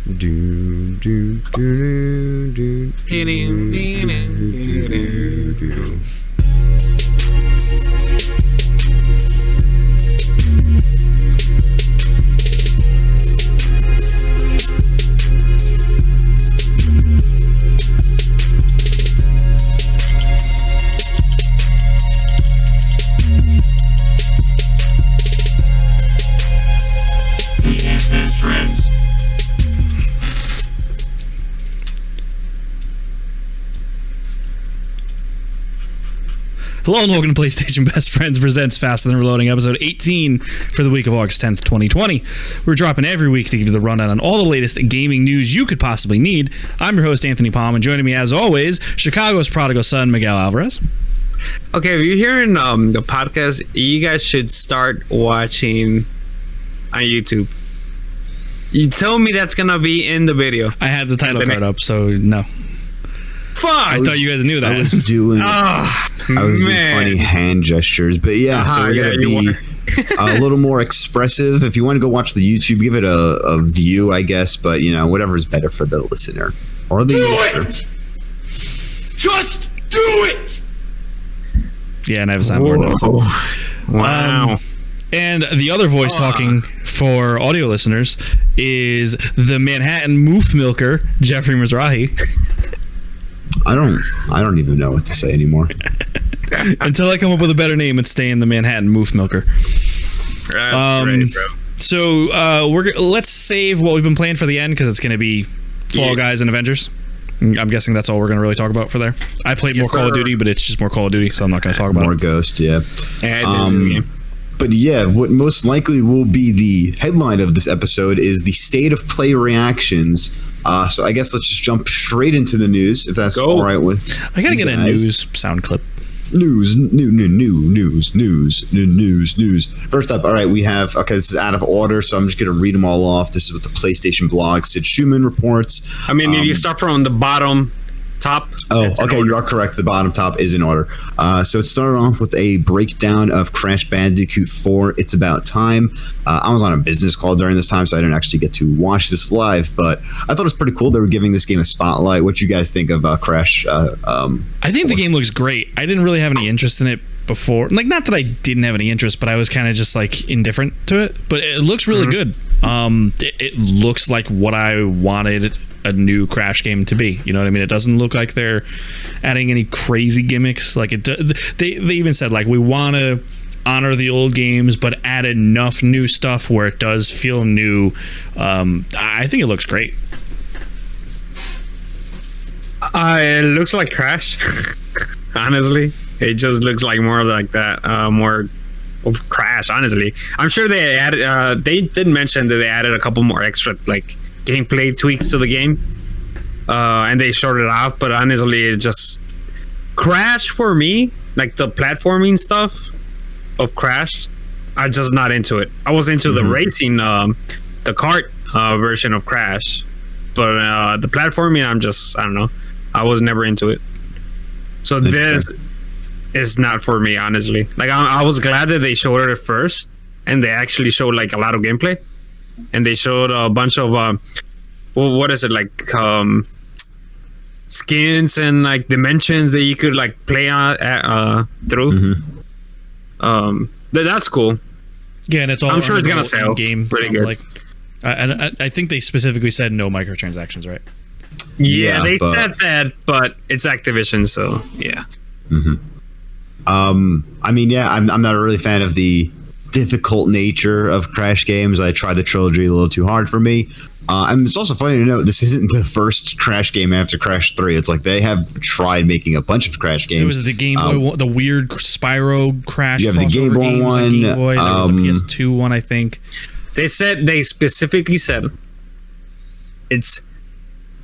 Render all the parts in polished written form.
Do, do, do, do, do. Hello and welcome to PlayStation Best Friends Presents Faster Than Reloading, episode 18 for the week of August 10th, 2020. We're dropping every week to give you the rundown on all the latest gaming news you could possibly need. I'm your host, Anthony Palm, and joining me as always, Chicago's prodigal son, Miguel Alvarez. Okay, if you're hearing the podcast, you guys should start watching on YouTube. You told me that's going to be in the video. I had the title card up, so no. Fuck! I thought you guys knew that. I was doing funny hand gestures, but yeah, so we're gonna be a little more expressive. If you want to go watch the YouTube, give it a view, I guess. But you know, whatever is better for the listener or the user. Just do it. Yeah, and I have a soundboard. Wow. And the other voice talking for audio listeners is the Manhattan Moof Milker, Jeffrey Mizrahi. I don't even know what to say anymore. Until I come up with a better name and stay in the Manhattan Moof Milker. That's great, bro. So let's save what we've been playing for the end because it's going to be Fall Guys and Avengers. I'm guessing that's all we're going to really talk about for there. I played more Call of Duty, but it's just more Call of Duty, so I'm not going to talk about more it. Ghost, yeah. Game. But yeah, what most likely will be the headline of this episode is the state of play reactions. So I guess let's just jump straight into the news, if that's all right with I gotta you get guys. a news sound clip. News. First up, all right, we have, this is out of order, so I'm just going to read them all off. This is what the PlayStation blog, Sid Schumann reports. I mean, if you start from the bottom top. Oh, okay, you are correct. The bottom top is in order. So it started off with a breakdown of Crash Bandicoot 4, It's About Time. I was on a business call during this time, so I didn't actually get to watch this live, but I thought it was pretty cool they were giving this game a spotlight. What you guys think of Crash? I think the game looks great. I didn't really have any interest in it before. Like, not that I didn't have any interest, but I was kind of just like indifferent to it. But it looks really good. It looks like what I wanted a new Crash game to be. You know what I mean? It doesn't look like they're adding any crazy gimmicks. Like they even said, like, we want to honor the old games but add enough new stuff where it does feel new. I think it looks great. It looks like Crash. Honestly, it just looks like more like that. More of Crash. Honestly, I'm sure they added. They did mention that they added a couple more extra like gameplay tweaks to the game, and they showed it off. But honestly, it just Crash for me, like the platforming stuff of Crash, I'm just not into it. I was into the racing, the kart version of Crash, but the platforming, I don't know. I was never into it. So this is not for me, honestly. Like I was glad that they showed it first, and they actually showed like a lot of gameplay, and they showed a bunch of what is it, like skins and like dimensions that you could like play on through. That's cool. Yeah, and it's all, I'm sure it's gonna sell game pretty good. like I think they specifically said no microtransactions, right? Yeah, they said that, but it's Activision, so yeah. I mean, yeah, I'm not a really fan of the difficult nature of Crash games. I tried the trilogy a little too hard for me. And it's also funny to note this isn't the first Crash game after Crash 3. It's like they have tried making a bunch of Crash games. It was the Game Boy, the weird Spyro Crash. You have the Game Boy one. Game Boy. There was a PS2 one, I think. They specifically said it's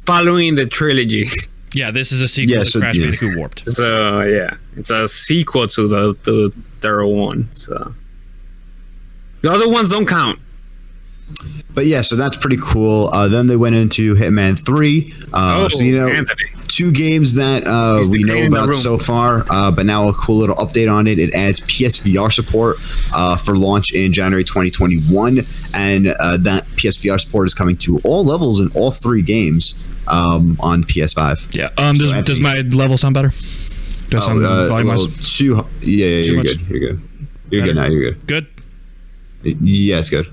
following the trilogy. Yeah, this is a sequel to Crash Bandicoot Warped. So yeah, it's a sequel to the third one. So the other ones don't count. But yeah, so that's pretty cool. Then they went into Hitman 3. So, you know, Anthony. 2 games that we know about so far, but now a cool little update on it. It adds PSVR support for launch in January 2021, and that PSVR support is coming to all levels in all 3 games on PS5. Yeah. Does my level sound better? Does sound volume-wise? Yeah, you're good. You're good. You're good now. You're good. Good. Yeah, it's good.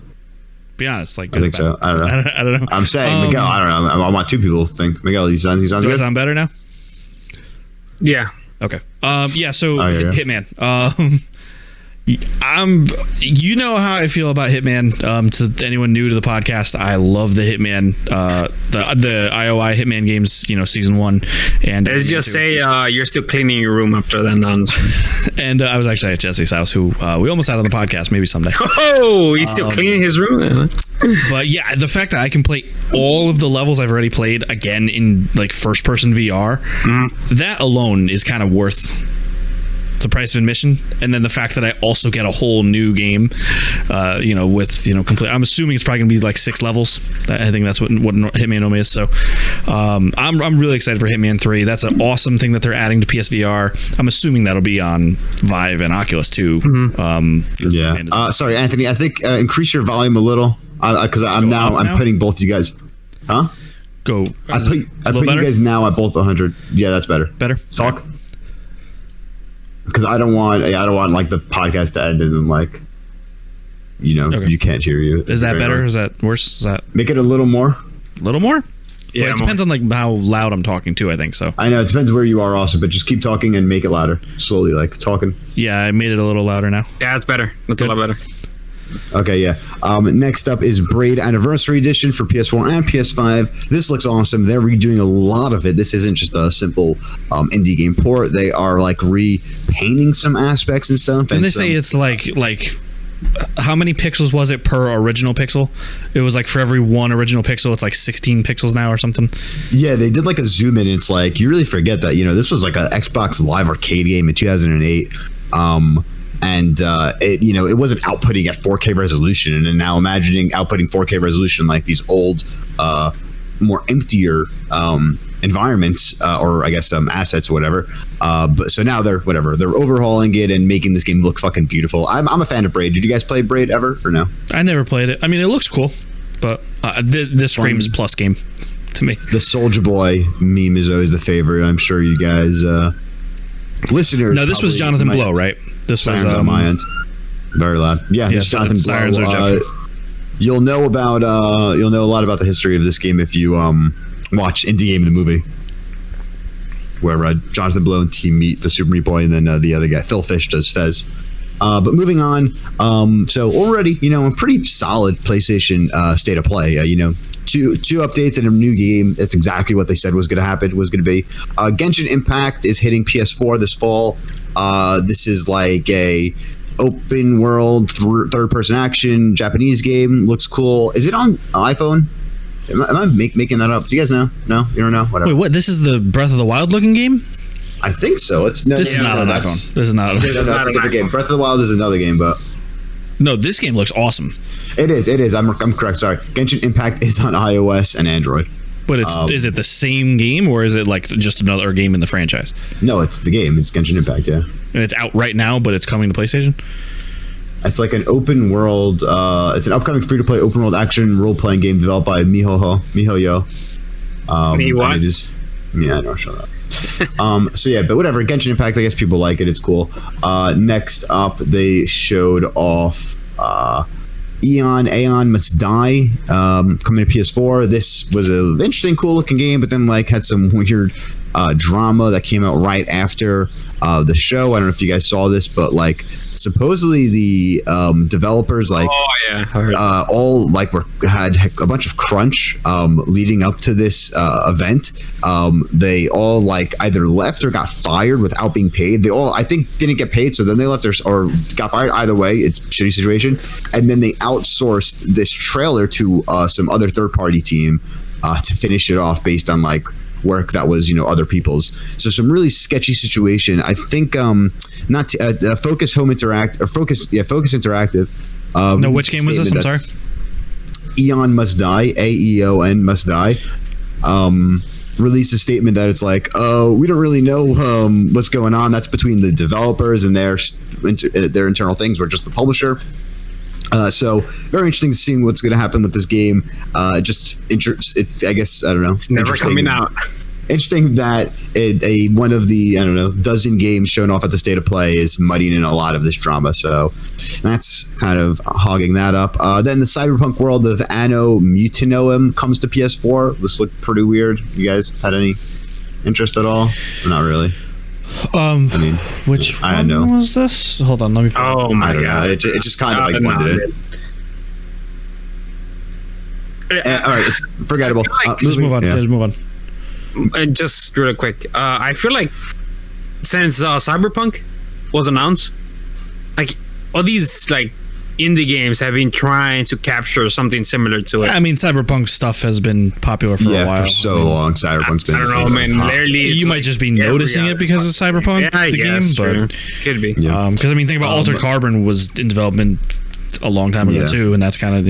Be honest, like I think so. I don't know. I don't know. I'm saying Miguel. I don't know. I want 2 people to think Miguel. He sounds Do I good. sound better now? Yeah. Okay. Yeah. So yeah. Hitman. You know how I feel about Hitman. To anyone new to the podcast, I love the Hitman, the IOI Hitman games. Season 1, and Let's just say you're still cleaning your room after that. And I was actually at Jesse's house, who we almost had on the podcast. Maybe someday. Oh, he's still cleaning his room. But yeah, the fact that I can play all of the levels I've already played again in like first-person VR, that alone is kind of worth the price of admission. And then the fact that I also get a whole new game, with complete. I'm assuming it's probably gonna be like 6 levels. I think that's what Hitman normally is. So I'm really excited for Hitman 3. That's an awesome thing that they're adding to PSVR. I'm assuming that'll be on Vive and Oculus too. Sorry, Anthony. I think increase your volume a little because I'm putting both you guys. Huh? Go. I put you guys now at both 100. Yeah, that's better. Better. Talk. Because I don't want like the podcast to end and then like, you can't hear you. Is that better? Is that worse? Is that make it a little more? A little more? Yeah, well, it depends on like how loud I'm talking too. I think so. I know it depends where you are also, but just keep talking and make it louder slowly, like talking. Yeah, I made it a little louder now. Yeah, it's better. That's a lot better. Okay, yeah. Next up is Braid Anniversary Edition for PS4 and PS5. This looks awesome. They're redoing a lot of it. This isn't just a simple indie game port. They are like repainting some aspects and stuff. And they say it's like how many pixels was it per original pixel? It was like for every 1 original pixel, it's like 16 pixels now or something. Yeah, they did like a zoom in. It's like you really forget that this was like an Xbox Live Arcade game in 2008. And it wasn't outputting at 4K resolution, and now imagining outputting 4K resolution like these old, more emptier environments, or I guess assets or whatever. But so now they're overhauling it and making this game look fucking beautiful. I'm a fan of Braid. Did you guys play Braid ever or no? I never played it. I mean, it looks cool, but this screams plus game to me. The Soulja Boy meme is always the favorite. I'm sure you guys. Listeners. No, this was Jonathan Blow, right? This was on my end. Very loud. Yeah, this is Jonathan Blow. You'll know a lot about the history of this game if you watch Indie Game the movie, where Jonathan Blow and team meet the Super Meat Boy, and then the other guy, Phil Fish, does Fez. But moving on, so already a pretty solid PlayStation state of play. Two updates and a new game. That's exactly what they said was going to be. Genshin Impact is hitting PS4 this fall. This is like a open world third-person action Japanese game. Looks cool. Is it on iPhone? Am I making that up? Do you guys know? No, you don't know. Whatever. Wait, what? This is the Breath of the Wild looking game? I think so. This is not an iPhone. This is not. That's a different game. Breath of the Wild is another game, but. No, this game looks awesome. It is. I'm correct. Sorry. Genshin Impact is on iOS and Android. But is it the same game, or is it like just another game in the franchise? No, it's the game. It's Genshin Impact, yeah. And it's out right now, but it's coming to PlayStation? It's like an open world. It's an upcoming free-to-play open world action role-playing game developed by MiHoYo. Yeah, I know. Shut up. So yeah, but whatever. Genshin Impact. I guess people like it. It's cool. Next up, they showed off Aeon Must Die coming to PS4. This was an interesting, cool-looking game, but then had some weird drama that came out right after the show. I don't know if you guys saw this, but supposedly the developers had a bunch of crunch leading up to this event. They all either left or got fired without being paid. They all, I think, didn't get paid, so then they left or got fired. Either way, it's a shitty situation. And then they outsourced this trailer to some other third-party team to finish it off based on work that was other people's. So some really sketchy situation. I think Focus Interactive. No, which game was this? I'm sorry. Aeon Must Die. AEON Must Die. released a statement that it's like, oh, we don't really know what's going on. That's between the developers and their internal things. We're just the publisher. So very interesting to see what's going to happen with this game. It's I guess, I don't know. It's never coming out. Interesting that one of the, I don't know, dozen games shown off at the State of Play is muddying in a lot of this drama. So that's kind of hogging that up. Then the cyberpunk world of Anno Mutinoum comes to PS4. This looked pretty weird. You guys had any interest at all? Or not really. I mean, which one was this? Hold on, let me. Oh my god! It just kind of like blended in. All right, it's forgettable. Just move on. Yeah. Just move on. Just real quick, I feel like since Cyberpunk was announced, like all these like indie games have been trying to capture something similar to it. I mean, Cyberpunk stuff has been popular for a while. For so long. Cyberpunk's been. I don't know, man. Literally, you might just be noticing it because of Cyberpunk, the game, but could be. Because I mean, think about Altered Carbon was in development a long time ago too, and that's kind of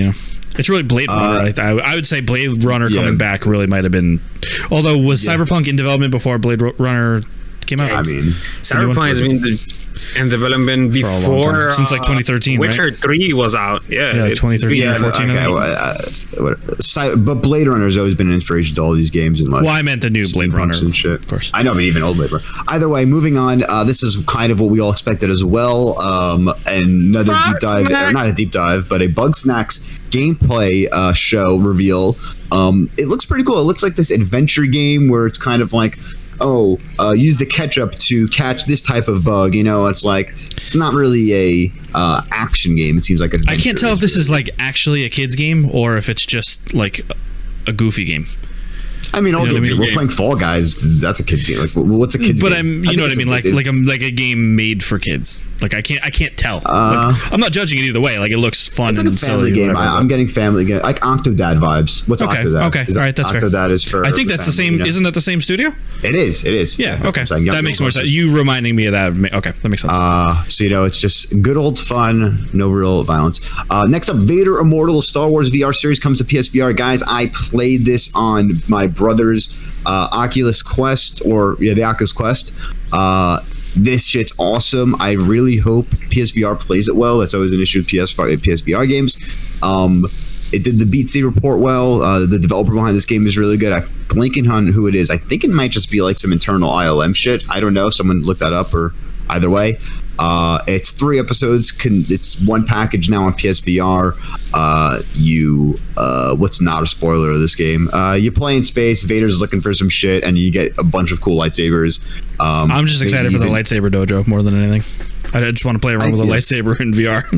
it's really Blade Runner. I would say Blade Runner coming back really might have been. Although was Cyberpunk in development before Blade Runner came out? I mean, Cyberpunk has been in development before since like 2013. Witcher 3 was out. Yeah, 2013 or 14. But Blade Runner has always been an inspiration to all these games and like. Well, I meant the new Blade Runner and shit. Of course. I know, but even old Blade Runner. Either way, moving on. This is kind of what we all expected as well. Another deep dive, or not a deep dive, but a Bugsnax gameplay show reveal. It looks pretty cool. It looks like this adventure game where it's kind of like, use the ketchup to catch this type of bug. It's like it's not really a action game. It seems like I can't tell if this is like actually a kids game or if it's just like a goofy game. I mean, we're playing Fall Guys. That's a kid's game. Like, what's a kid's game? But you know what I mean? Like a game made for kids. Like I can't tell. I'm not judging it either way. Like it looks fun. It's like and a family silly, game. I'm getting family game, like Octodad vibes. What's Octodad? Okay, all right, that's fair. Octodad is for. I think that's the same. Isn't that the same studio? It is. Yeah. Okay. That makes more sense. You reminding me of that. Okay, that makes sense. So it's just good old fun, no real violence. Next up, Vader Immortal Star Wars VR series comes to PSVR. Guys, I played this on my brother's Oculus Quest, or the Oculus Quest. This shit's awesome. I really hope PSVR plays it well. That's always an issue with PSVR games. It did the Beat Saber report well. The developer behind this game is really good. I'm blanking on who it is. I think it might just be like some internal ILM shit. I don't know. Someone look that up, or either way. It's 3 episodes. It's one package now on PSVR. What's not a spoiler of this game? You play in space. Vader's looking for some shit, and you get a bunch of cool lightsabers. I'm just excited for the Lightsaber Dojo more than anything. I just want to play around with a lightsaber in VR.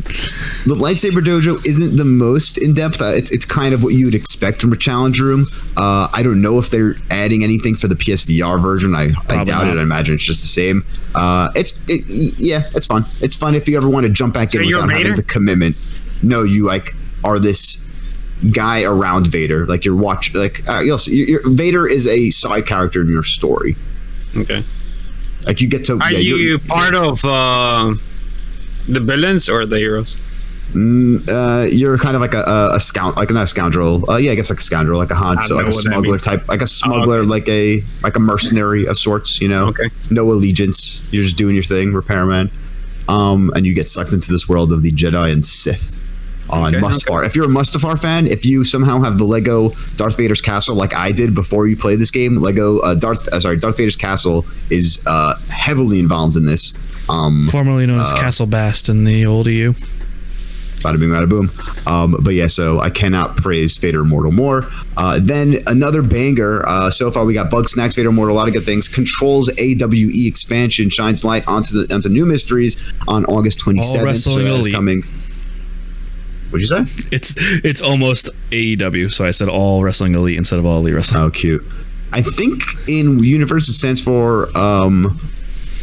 The Lightsaber Dojo isn't the most in depth. It's kind of what you would expect from a challenge room. I don't know if they're adding anything for the PSVR version. I doubt it. I imagine it's just the same. It's fun. It's fun if you ever want to jump back in without having the commitment. No, you are this guy around Vader. Like you're watching. Vader is a side character in your story. Okay. Like you get to. Are you part of the villains or the heroes? You're kind of like a scout, like not a scoundrel. I guess like a scoundrel, like a Han, so like a smuggler type, like a smuggler, like a mercenary of sorts. Okay. No allegiance. You're just doing your thing, repairman. And you get sucked into this world of the Jedi and Sith on Mustafar. If you're a Mustafar fan, if you somehow have the Lego Darth Vader's castle like I did before you played this game, Darth Vader's castle is heavily involved in this. Formerly known as Castle Bast in the old EU. Bada bing, bada boom. But yeah, so I cannot praise Vader Immortal more. Then another banger. So far we got Bugsnax, Vader Immortal, a lot of good things. Control's AWE expansion shines light onto new mysteries on August 27th. So that is coming. What'd you say? It's almost AEW, so I said All Wrestling Elite instead of All Elite Wrestling. Oh, cute. I think in universe it stands for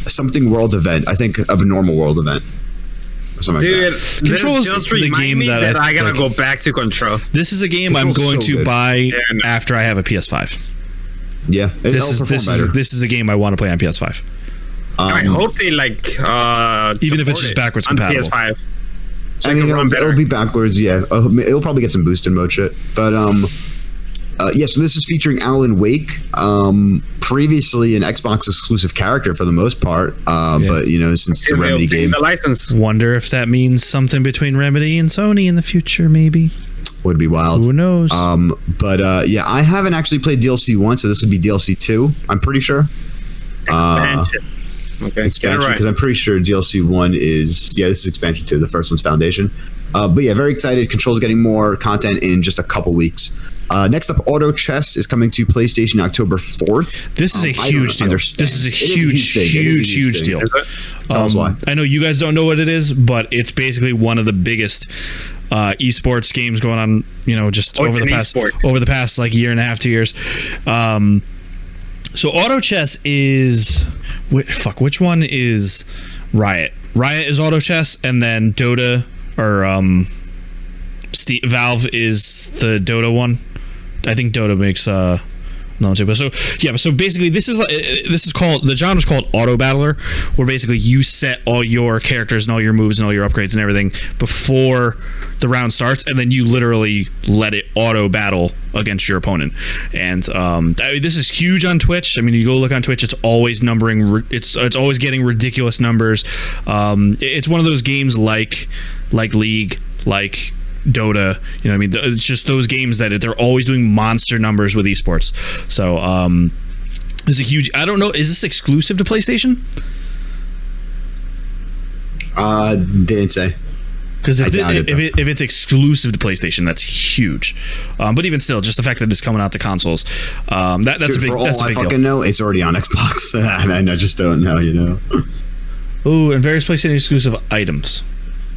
something world event. I think of a normal world event. Dude, Control is the game that I gotta go back to Control. This is a game I'm going to buy after I have a PS5. Yeah, this is a game I want to play on PS5. I hope they even if it's just backwards compatible. PS5. So it'll be backwards. Yeah, it'll probably get some boosted mode shit. But So this is featuring Alan Wake, previously an Xbox exclusive character for the most part, but you know, since it's a Remedy game, the license. Wonder if that means something between Remedy and Sony in the future, maybe. Would be wild. Who knows? But yeah, I haven't actually played DLC 1, so this would be DLC 2, I'm pretty sure. Expansion. Okay, expansion, because I'm pretty sure DLC 1 is, this is expansion 2. The first one's Foundation. But yeah, very excited. Control's getting more content in just a couple weeks. Next up, Auto Chess is coming to PlayStation October 4th. This is a huge deal. This is a huge deal. Tell us why. I know you guys don't know what it is, but it's basically one of the biggest esports games going on, you know, just over the past like year and a half, 2 years. So Auto Chess is which one is Riot? Riot is Auto Chess, and then Dota or Valve is the Dota one. I think Dota makes no, but so basically this is called, the genre is called Auto Battler, where basically you set all your characters and all your moves and all your upgrades and everything before the round starts, and then you literally let it auto battle against your opponent. And this is huge on Twitch. I mean, you go look on Twitch, it's always numbering, it's always getting ridiculous numbers. It's one of those games like League, like Dota, you know what I mean? It's just those games that they're always doing monster numbers with esports. So it's a huge, I don't know, is this exclusive to PlayStation? Didn't say. Because if it's exclusive to PlayStation, that's huge. But even still, just the fact that it's coming out to consoles, that's a big deal. I fucking know, it's already on Xbox, and I just don't know, you know. Oh, and various PlayStation exclusive items.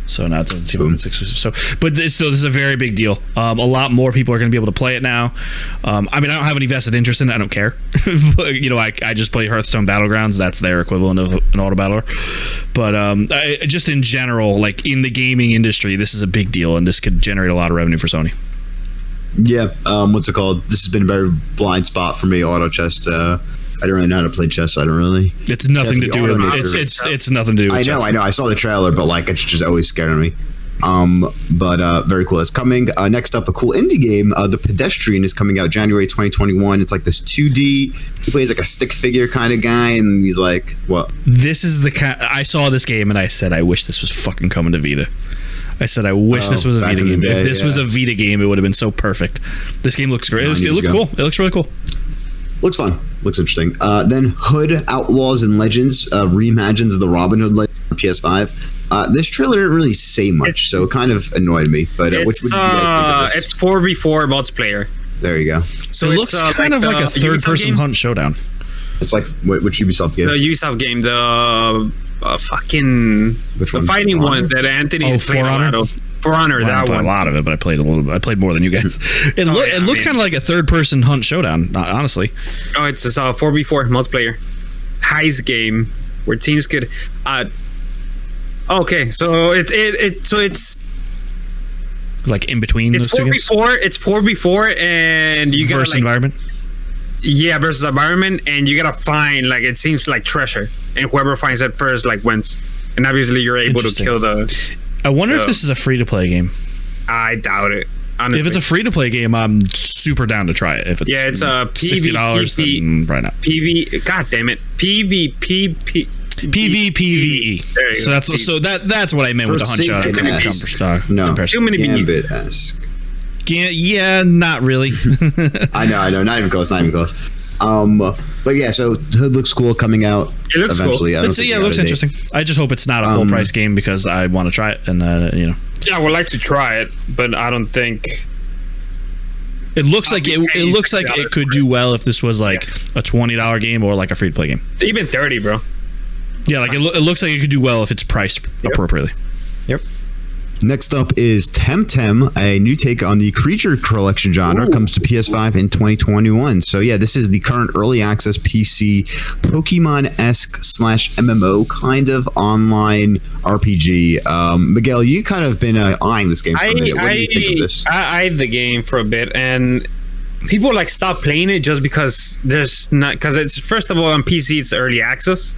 So now it doesn't seem like it's exclusive. So, but this is a very big deal. A lot more people are going to be able to play it now. I mean, I don't have any vested interest in it. I don't care. But, you know, I just play Hearthstone Battlegrounds. That's their equivalent of an auto battler. But just in general, like in the gaming industry, this is a big deal, and this could generate a lot of revenue for Sony. Yeah. What's it called? This has been a very blind spot for me. Auto chess. I don't really know how to play chess. So I don't really. It's nothing to do with it. It's nothing to do with chess. I know. I saw the trailer, but like it's just always scared me. But very cool. It's coming. Next up, a cool indie game. The Pedestrian is coming out January 2021. It's like this 2D. He plays like a stick figure kind of guy, and he's like, what? This is the kind. I saw this game and I said, I wish this was fucking coming to Vita. I said, I wish this was a Vita game. If this was a Vita game, it would have been so perfect. This game looks great. It looks cool. It looks really cool. Looks fun. Looks interesting. Then Hood, Outlaws and Legends reimagines the Robin Hood Legends on PS5. This trailer didn't really say much, so it kind of annoyed me. But what do you guys think of this? It's 4v4 multiplayer. There you go. So it looks kind of like a third-person hunt showdown. It's like which Ubisoft game? The Ubisoft game, the fucking the fighting one that Anthony. For Honor. For Honor, that one. A lot of it, but I played a little bit. I played more than you guys. It looked kind of like a third-person hunt showdown, honestly. Oh, it's a 4v4 multiplayer heist game where teams could. Okay, so it's like in between those two games. It's 4v4, and you got versus environment. Yeah, versus environment, and you gotta find, like, it seems like treasure, and whoever finds it first like wins. And obviously, you're able to kill the. I wonder if this is a free-to-play game. I doubt it. Honestly. If it's a free-to-play game, I'm super down to try it. If it's it's a $60, then right now. God damn it, PvPvE. So that's what I meant with the hunt shot. No, too many Gambit-esque. Yeah, not really. I know, not even close. But yeah, so Hood looks cool coming out. It looks eventually. Cool. It looks interesting. I just hope it's not a full price game because I want to try it, and you know. Yeah, I would like to try it, but I don't think. It looks like it could do well if this was like a $20 game or like a free to play game. Even 30, bro. Yeah, like it looks like it could do well if it's priced appropriately. Yep. Next up is Temtem, a new take on the creature collection genre. Ooh. Comes to PS5 in 2021. So yeah, this is the current early access PC Pokemon-esque / MMO kind of online RPG. Miguel, you kind of been eyeing this game for a minute. What do you think of this? I eyed the game for a bit, and people like stop playing it just because it's, first of all, on PC it's early access.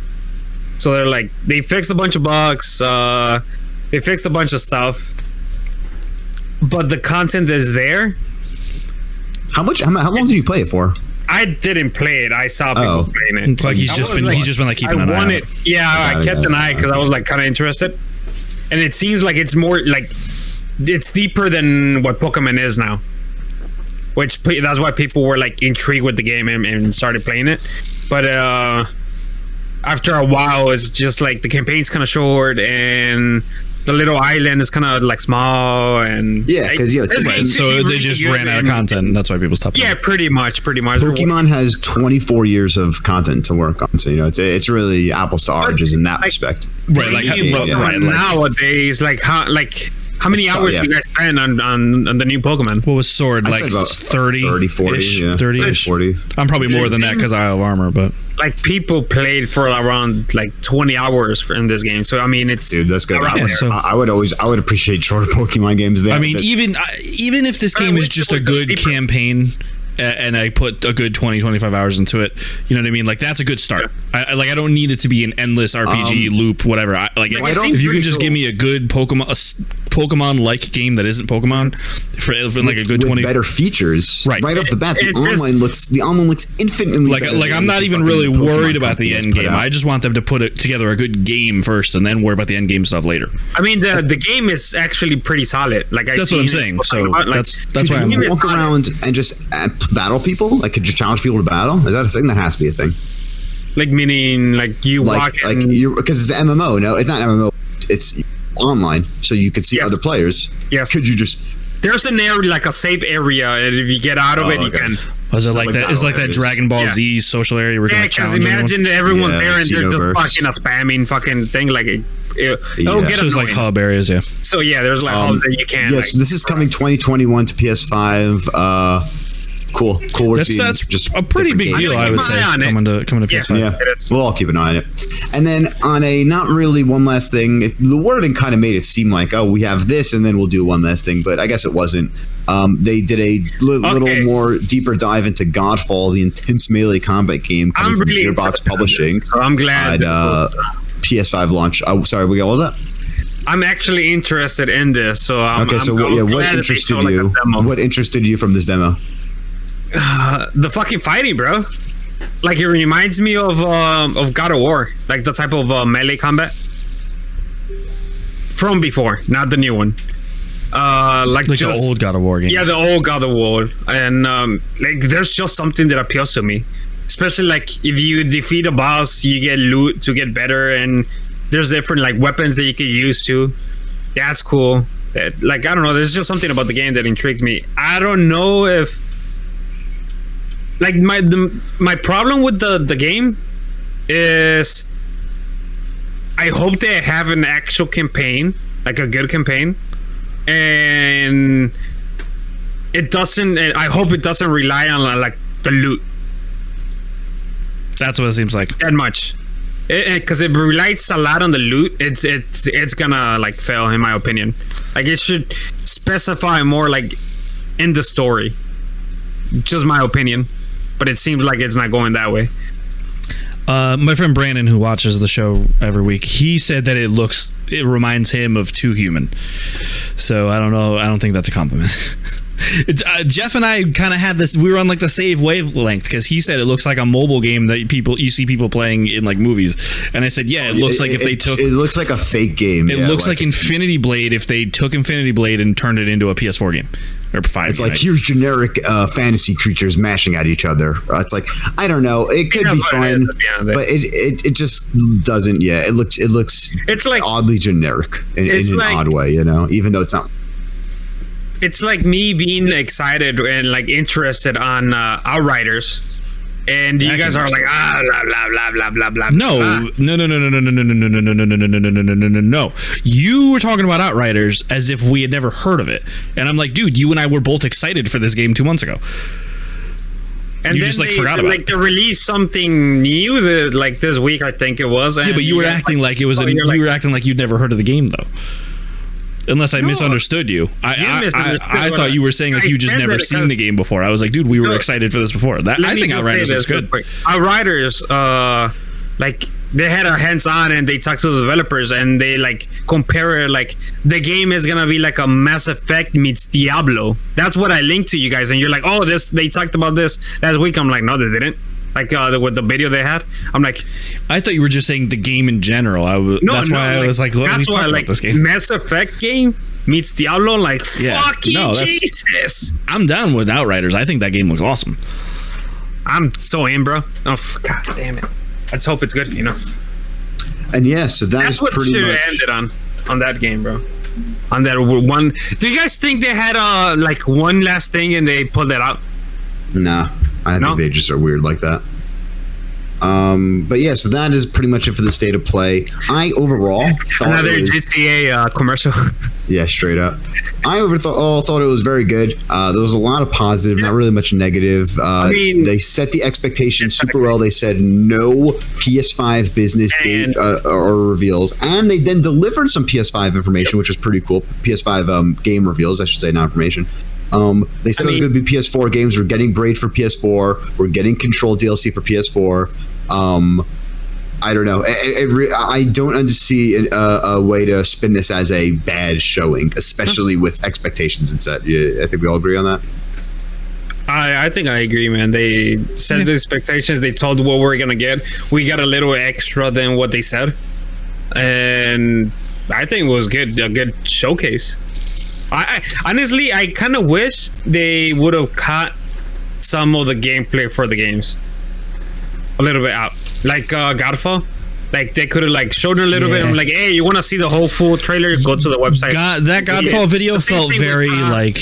So they're like, they fixed a bunch of bugs. They fixed a bunch of stuff, but the content is there. How long did you play it for? I didn't play it. I saw people playing it. Like he's just been like keeping an eye on it. Yeah, I kept an eye because I was like kind of interested, and it seems like it's more like it's deeper than what Pokemon is now. Which that's why people were like intrigued with the game and started playing it. But after a while, it's just like the campaign's kind of short and the little island is kind of like small and because so they just ran out of content. And that's why people stopped. Yeah, pretty much. Pokemon has 24 years of content to work on, so it's really apples to oranges in that respect. Right, nowadays, how many hours do you guys spend on the new Pokemon? What was Sword? Like 30, 40, 30, 40. I'm probably more than that because I have armor, but like people played for around like 20 hours in this game. So I mean, it's that's good. So, I would appreciate shorter Pokemon games. I mean, even if this game is just a good campaign. And I put a good 20-25 hours into it. You know what I mean? Like that's a good start. I don't need it to be an endless RPG loop, whatever. If you can just give me a good Pokemon like game that isn't Pokemon for like a good 20 better features right off the bat. The online looks infinitely better. Like I'm not even really worried about the end game. I just want them to put together a good game first and then worry about the end game stuff later. I mean the game is actually pretty solid. Like that's what I'm saying. So that's why I'm walk around and just battle people. Like could you challenge people to battle? Is that a thing? That has to be a thing. Like meaning like you walk because it's an MMO. No, it's not MMO. It's online, so you could see other players. Yes. Could you just? There's an area like a safe area, and if you get out of it, you can. Was it like that? It's like that Dragon Ball Z social area where you can because imagine everyone's there and they're just fucking a spamming fucking thing like it. It'll get so it's like hub areas, So there's like hubs that you can. Yes, this is coming 2021 to PS5. Cool. That's just a pretty big deal, I would say. Coming to PS5. Yeah, we'll all keep an eye on it. And then on a not really one last thing, the wording kind of made it seem like, oh, we have this, and then we'll do one last thing. But I guess it wasn't. They did a little more deeper dive into Godfall, the intense melee combat game coming from Gearbox Publishing. So I'm glad. PS5 launch. Oh, sorry, what was that? I'm actually interested in this. So what interested you? What interested you from this demo? The fucking fighting, bro. Like it reminds me of God of War, like the type of melee combat from before, not the new one. Like just, the old God of War game. Yeah, the old God of War, and like there's just something that appeals to me, especially like if you defeat a boss, you get loot to get better, and there's different like weapons that you can use too. That's cool. Like I don't know, there's just something about the game that intrigues me. I don't know if. Like my problem with the game is I hope they have an actual campaign, like a good campaign, and it doesn't. I hope it doesn't rely on like the loot. That's what it seems like. That much, because it relies a lot on the loot. It's gonna like fail in my opinion. Like it should specify more like in the story. Just my opinion. But it seems like it's not going that way. My friend Brandon, who watches the show every week, he said that it reminds him of Too Human. So I don't know. I don't think that's a compliment. Jeff and I kind of had this. We were on like the same wavelength because he said it looks like a mobile game that you see people playing in like movies, and I said, yeah, it looks like if they took. It looks like a fake game. It looks like Infinity Blade if they took Infinity Blade and turned it into a PS4 game. Or 5 it's like here's generic fantasy creatures mashing at each other. It's like I don't know. It could be fun, but it just doesn't. Yeah, it looks. It's like oddly generic in an odd way. You know, even though it's not. It's like me being excited and like interested on Outriders. And you guys are like blah blah blah blah blah. No. You were talking about Outriders as if we had never heard of it, and I'm like, dude, you and I were both excited for this game 2 months ago. And you just like forgot about it. They released something new like this week, I think it was. Yeah, but you were acting like it was. You were acting like you'd never heard of the game though. Unless I misunderstood you. I thought you were saying like you just never seen the game before. I was like, dude, we were excited for this before. I think Outriders looks good. Outriders, like they had our hands on and they talked to the developers and they like compare it, like the game is gonna be like a Mass Effect meets Diablo. That's what I linked to you guys, and you're like, oh, this they talked about this last week. I'm like, no, they didn't. Like with the video they had, I'm like, I thought you were just saying the game in general. That's why I was like, what that's why like this game? Mass Effect game meets Diablo. Like, fucking Jesus. I'm down with Outriders. I think that game looks awesome. I'm so in, bro. Oh, god damn it. Let's hope it's good, you know. And yeah, so that's what pretty should much have ended on that game, bro. On that one. Do you guys think they had like one last thing and they pulled that out? Nah, I think they just are weird like that. But yeah, so that is pretty much it for the state of play. I overall thought another GTA commercial. Yeah, straight up. I thought it was very good. There was a lot of positive, not really much negative. They set the expectations super well. They said no PS5 business date or reveals, and they then delivered some PS5 information, which was pretty cool. PS5 game reveals, I should say, not information. They said it was going to be PS4 games. We're getting Braid for PS4. We're getting Control DLC for PS4. I don't know. I don't see a way to spin this as a bad showing, especially with expectations and set. I think we all agree on that. I think I agree, man. They set the expectations. They told what we're gonna get. We got a little extra than what they said, and I think it was good. A good showcase. I honestly, I kind of wish they would have cut some of the gameplay for the games a little bit out, like Godfall. Like they could have like shown a little bit. I'm like, hey, you want to see the whole full trailer? Go to the website. That Godfall video felt very like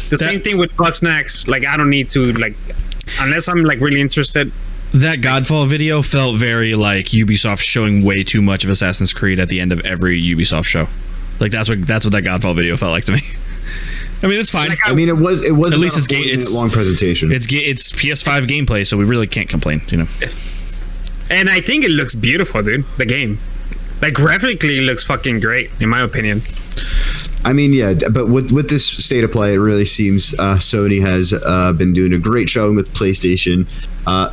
the same thing with Bugsnax. Like I don't need to like unless I'm like really interested. That Godfall video felt very like Ubisoft showing way too much of Assassin's Creed at the end of every Ubisoft show. Like that's what that Godfall video felt like to me. I mean, it's fine. Like, I mean, it was at least it's a long presentation. It's PS5 gameplay, so we really can't complain, you know. And I think it looks beautiful, dude. The game, like graphically, looks fucking great, in my opinion. I mean, yeah, but with this state of play, it really seems Sony has been doing a great showing with PlayStation.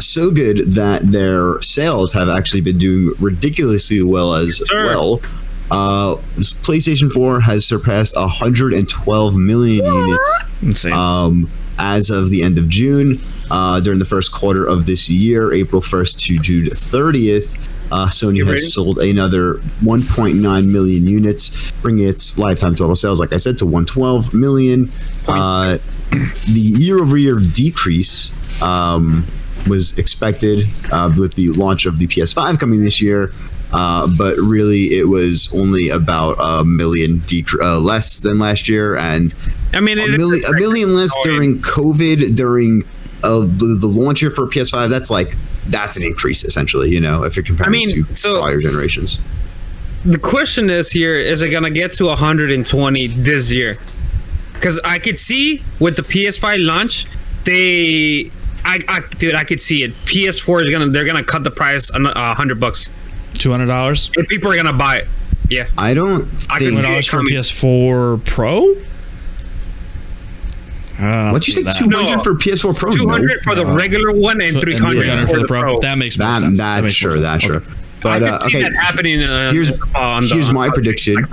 So good that their sales have actually been doing ridiculously well well. PlayStation 4 has surpassed 112 million units. Insane. As of the end of June, during the first quarter of this year, April 1st to June 30th, Sony has sold another 1.9 million units, bringing its lifetime total sales, like I said, to 112 million. The year-over-year decrease was expected with the launch of the PS5 coming this year. But really, it was only about a million less than last year, and I mean, a million less during COVID, during the launch year for PS5. That's an increase essentially. You know, if you're comparing to prior generations. The question is here: is it gonna get to 120 this year? Because I could see with the PS5 launch, dude, I could see it. PS4 they're gonna cut the price $100. $200. And people are gonna buy it. Yeah. I don't think $200 for PS4 Pro. What'd you say? 200 for PS4 Pro? 200 for the regular one and 300 for the Pro. That makes more sense. That's sure. But I could see that happening. Here's my prediction.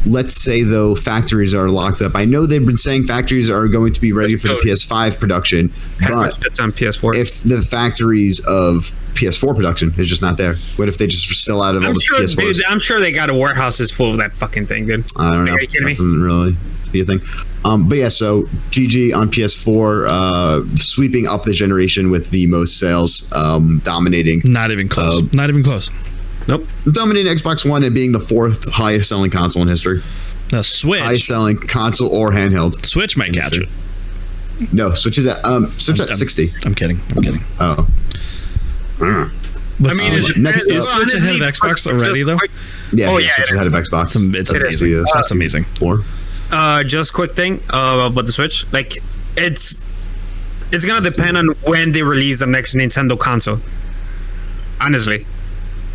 Let's say though factories are locked up. I know they've been saying factories are going to be ready for the PS5 production, but it's on PS4. If the factories of PS4 production is just not there, what if they just still out of all the PS4s? I'm sure they got warehouses full of that fucking thing, dude. I don't know. Are you kidding me? That doesn't really be a thing. But yeah, so GG on PS4, sweeping up the generation with the most sales, dominating. Not even close. Not even close. Nope. Dominating Xbox One and being the 4th highest selling console in history. The Switch. Highest selling console or handheld. Switch might catch it. No, Switch is at 60. I'm kidding. Oh. I mean, is Switch ahead of Xbox already though? Yeah, Switch is ahead of Xbox. It's amazing. That's amazing. 4. Just quick thing about the Switch. Like, it's gonna depend on when they release the next Nintendo console. Honestly,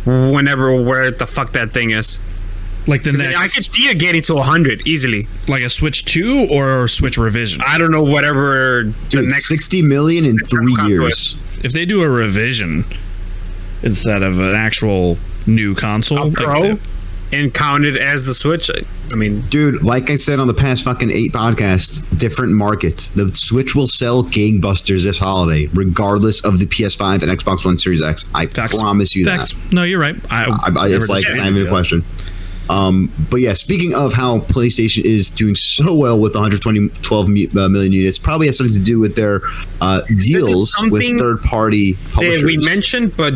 where the fuck that thing is. Like the next, I could see it getting to 100 easily. Like a Switch 2 or Switch revision. I don't know. Whatever. Dude, the next 60 million in 3 years. If they do a revision, instead of an actual new console. A Pro and count it as the Switch. I mean, dude, like I said on the past fucking 8 podcasts, different markets. The Switch will sell gangbusters this holiday, regardless of the PS5 and Xbox One Series X. I promise you that. No, you're right. It's like it's not even a question. But yeah, speaking of how PlayStation is doing so well with 112 million units, probably has something to do with their deals with third-party publishers. We mentioned, but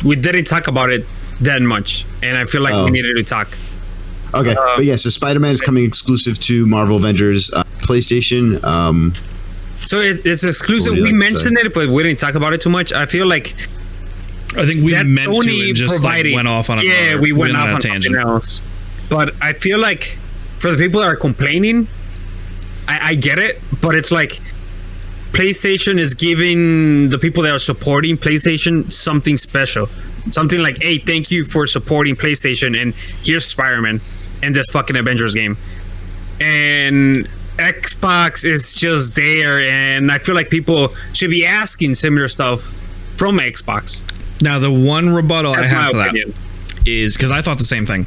we didn't talk about it that much, and I feel like we needed to talk. Okay, but yeah, so Spider-Man is coming exclusive to Marvel Avengers PlayStation. So it's exclusive. We mentioned it, but we didn't talk about it too much. I feel like I think we meant Sony to and just went off on we went off on tangent. Something else. But I feel like for the people that are complaining, I get it, but it's like PlayStation is giving the people that are supporting PlayStation something special. Something like, hey, thank you for supporting PlayStation, and here's Spider-Man and this fucking Avengers game. And Xbox is just there, and I feel like people should be asking similar stuff from Xbox. Now, the one rebuttal I have to that is, because I thought the same thing.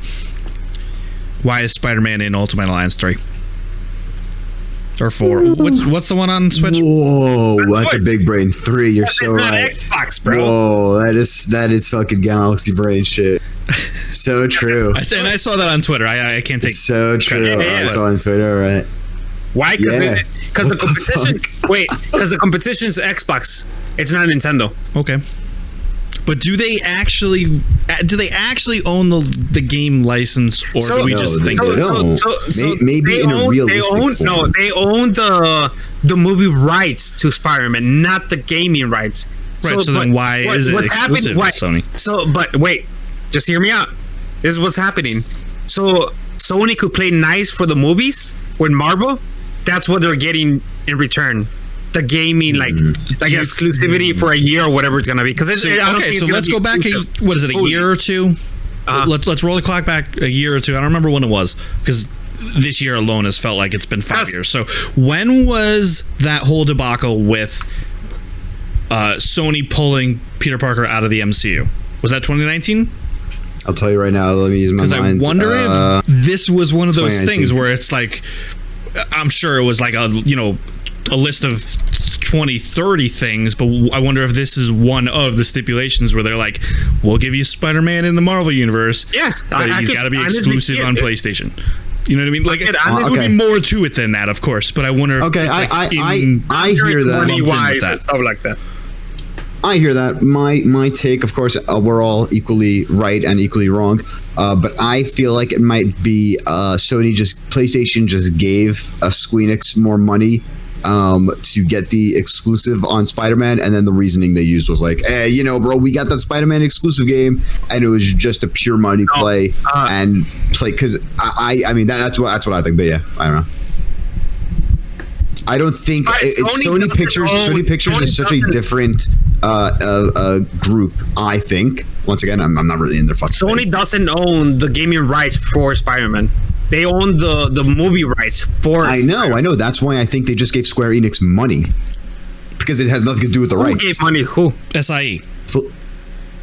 Why is Spider-Man in Ultimate Alliance 3? Or 4? What's the one on Switch? Whoa, that's a big brain. 3, you're so right. It's not Xbox, bro. Whoa, that is fucking galaxy brain shit. So true. And I saw that on Twitter. I can't take so true. I saw it on Twitter, right? Why? Because the competition. Because the competition's Xbox. It's not Nintendo. Okay. But do they actually own the game license, or do we just think they don't? Maybe in a realistic form. No, they own the movie rights to Spider-Man, not the gaming rights. Right. So then why is it exclusive with Sony? So, but wait, just hear me out. This is what's happening. So Sony could play nice for the movies with Marvel. That's what they're getting in return. The gaming, like exclusivity for a year or whatever it's gonna be. Because so let's go back. What is it? A year or two? Let's roll the clock back a year or two. I don't remember when it was, because this year alone has felt like it's been 5 years. So when was that whole debacle with Sony pulling Peter Parker out of the MCU? Was that 2019? I'll tell you right now. Let me use my mind. Because I wonder if this was one of those things where it's like, I'm sure it was like a list of 20, 30 things, but I wonder if this is one of the stipulations where they're like, we'll give you Spider-Man in the Marvel universe, but he's got to be exclusive on PlayStation. You know what I mean? Like, there would be more to it than that, of course, but I wonder. Okay, I hear that. Stuff like that. I hear that. My take, of course, we're all equally right and equally wrong, but I feel like it might be PlayStation just gave Square Enix more money to get the exclusive on Spider-Man, and then the reasoning they used was like, hey, bro, we got that Spider-Man exclusive game, and it was just a pure money play, and play, because I mean that's what I think. But yeah, I don't know. I don't think Sony Pictures is such a different group. I think, once again, I'm not really in their fucking Sony doesn't own the gaming rights for Spider-Man. They own the movie rights for Spider-Man. I know. That's why I think they just gave Square Enix money, because it has nothing to do with the rights. Who gave money? Who? SIE.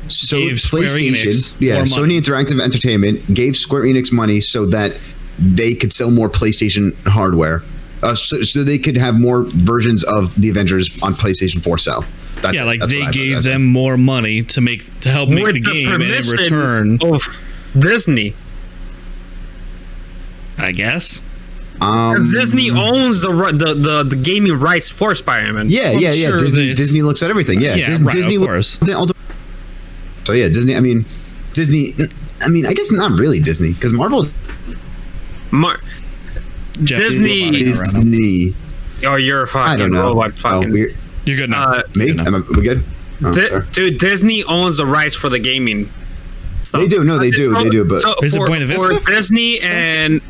So PlayStation, Sony Interactive Entertainment gave Square Enix money so that they could sell more PlayStation hardware. So they could have more versions of the Avengers on PlayStation 4 sell. They gave them more money to help make the game, and in return of Disney, I guess. Disney owns the gaming rights for Spider-Man. Sure, Disney looks at everything. Disney, of course. So yeah, Disney. I mean, I guess not really Disney, because Marvel. Disney. Oh, you're a fucking I don't know. robot. You're good now. Me? We good? Dude, Disney owns the rights for the gaming stuff. They do. No, they do. They do. But is it Buena Vista? For Disney and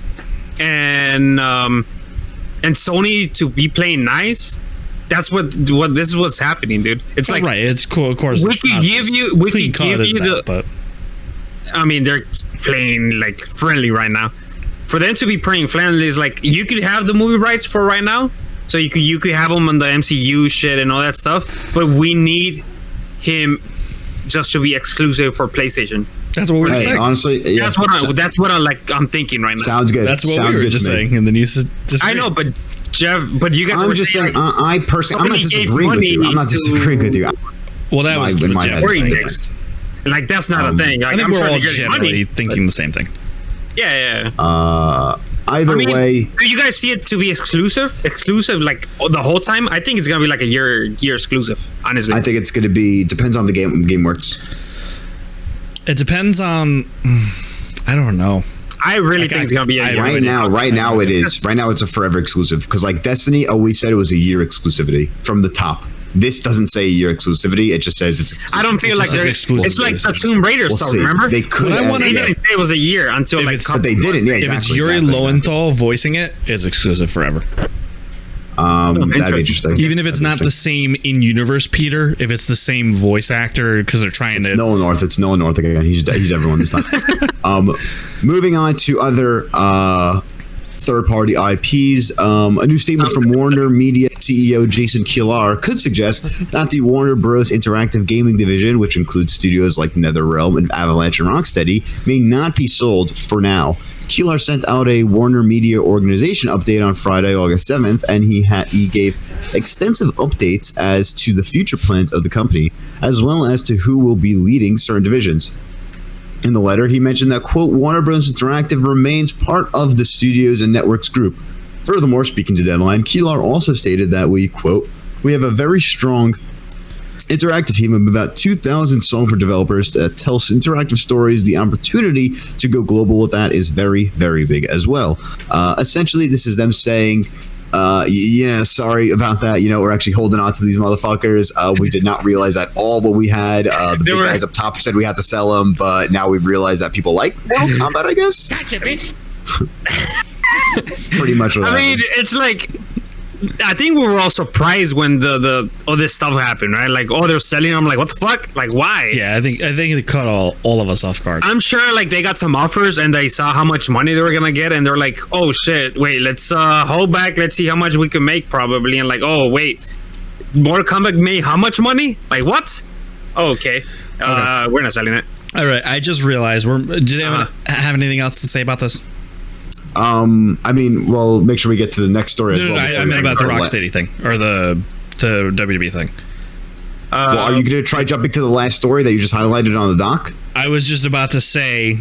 Sony to be playing nice, that's what this is what's happening, dude. It's like, right. It's cool. Of course, we could give you the. I mean, they're playing like friendly right now. For them to be playing friendly is like, you could have the movie rights for right now, so you could have them on the MCU shit and all that stuff. But we need him just to be exclusive for PlayStation. That's what we were Hey, saying. honestly, yeah. That's what I'm thinking right now. Sounds good. That's what Sounds we were good just to me. saying, and then you said I know, but Jeff, but you guys I'm were just saying, like, I personally, I'm not somebody gave disagreeing with you. I'm not money disagreeing with you. Well, that was in what my Jeff head. was saying. Index. Like that's not a thing. Like, I think I'm we're sure all they're getting generally money, thinking the same thing. Yeah. Either way, do you guys see it to be exclusive like the whole time? I think it's gonna be like a year exclusive. Honestly, I think it's going to be depends on the game works. It depends on. I don't know. I really think it's gonna be a year. Right now it is. Right now it's a forever exclusive because like Destiny always said it was a year exclusivity from the top. This doesn't say a year exclusivity. It just says it's. I don't feel like says they're exclusive. It's like the Tomb Raider We'll stuff. see. Remember? They could. What I wanna They know- didn't say it was a year until If like. it's- But they didn't. Yeah, If exactly, it's Yuri exactly. Lowenthal voicing it, it's exclusive forever. That'd be interesting. Even if it's not the same in-universe Peter, if it's the same voice actor, because they're trying to. Nolan North. It's Nolan North again. He's everyone this time. Moving on to other third-party IPs. A new statement from Warner Media CEO Jason Kilar could suggest that the Warner Bros. Interactive Gaming division, which includes studios like NetherRealm and Avalanche and Rocksteady, may not be sold for now. Kilar sent out a Warner Media Organization update on Friday, August 7th, and he gave extensive updates as to the future plans of the company, as well as to who will be leading certain divisions. In the letter, he mentioned that, quote, Warner Bros. Interactive remains part of the Studios and Networks group. Furthermore, speaking to Deadline, Kilar also stated that we, quote, we have a very strong interactive team of about 2,000 software developers that tells interactive stories. The opportunity to go global with that is very, very big as well. Essentially, this is them saying, sorry about that. We're actually holding on to these motherfuckers. We did not realize at all what we had. The big guys up top said we had to sell them, but now we've realized that people like Mortal Kombat, I guess. Gotcha, bitch. Pretty much what I mean, happened. it's like. I think we were all surprised when the all this stuff happened, right? Like, they're selling them. Like, what the fuck? Like, why? Yeah, I think it caught all of us off guard. I'm sure like they got some offers and they saw how much money they were gonna get and they're like, oh shit, wait, let's hold back, let's see how much we can make probably, and like, oh wait, Mortal Kombat made how much money? Like what? Oh, okay. We're not selling it. All right, I just realized do they have anything else to say about this? I mean, well, make sure we get to the next story as No, well. I meant about the Rocksteady thing or the WB thing. Well, are you going to try jumping to the last story that you just highlighted on the doc? I was just about to say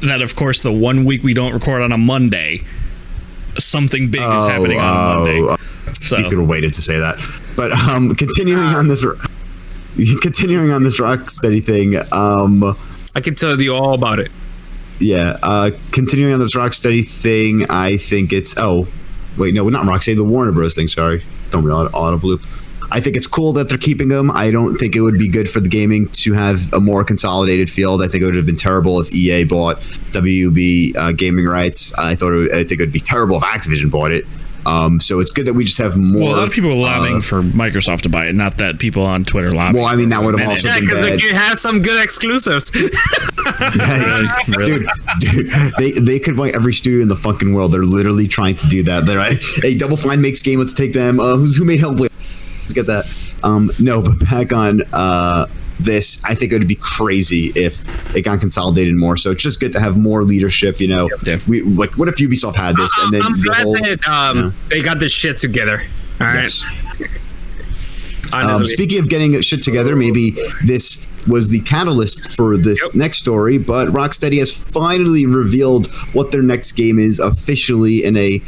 that, of course, the 1 week we don't record on a Monday, something big is happening on a Monday. So You could have waited to say that. But continuing on this Rocksteady thing, I can tell you all about it. continuing on this Rocksteady thing, I think it's not Rocksteady, the Warner Bros. Thing. Sorry, don't read out of loop. I think it's cool that they're keeping them. I don't think it would be good for the gaming to have a more consolidated field. I think it would have been terrible if EA bought WB gaming rights. I think it would be terrible if Activision bought it. So it's good that we just have more. Well, a lot of people are lobbying for Microsoft to buy it. Not that people on Twitter lobby. Well, I mean, that would have also been because bad. they can have some good exclusives. Really? Dude, they could buy every studio in the fucking world. They're literally trying to do that. They're like, hey, Double Fine makes game. Let's take them. Who made Hellblade? Let's get that. No, but back on this, I think it would be crazy if it got consolidated more. So it's just good to have more leadership. Yeah. We like, what if Ubisoft had this and then I'm the glad whole? that they got this shit together. All right. Yes. Honestly. Speaking of getting shit together, maybe this was the catalyst for this next story, but Rocksteady has finally revealed what their next game is officially in a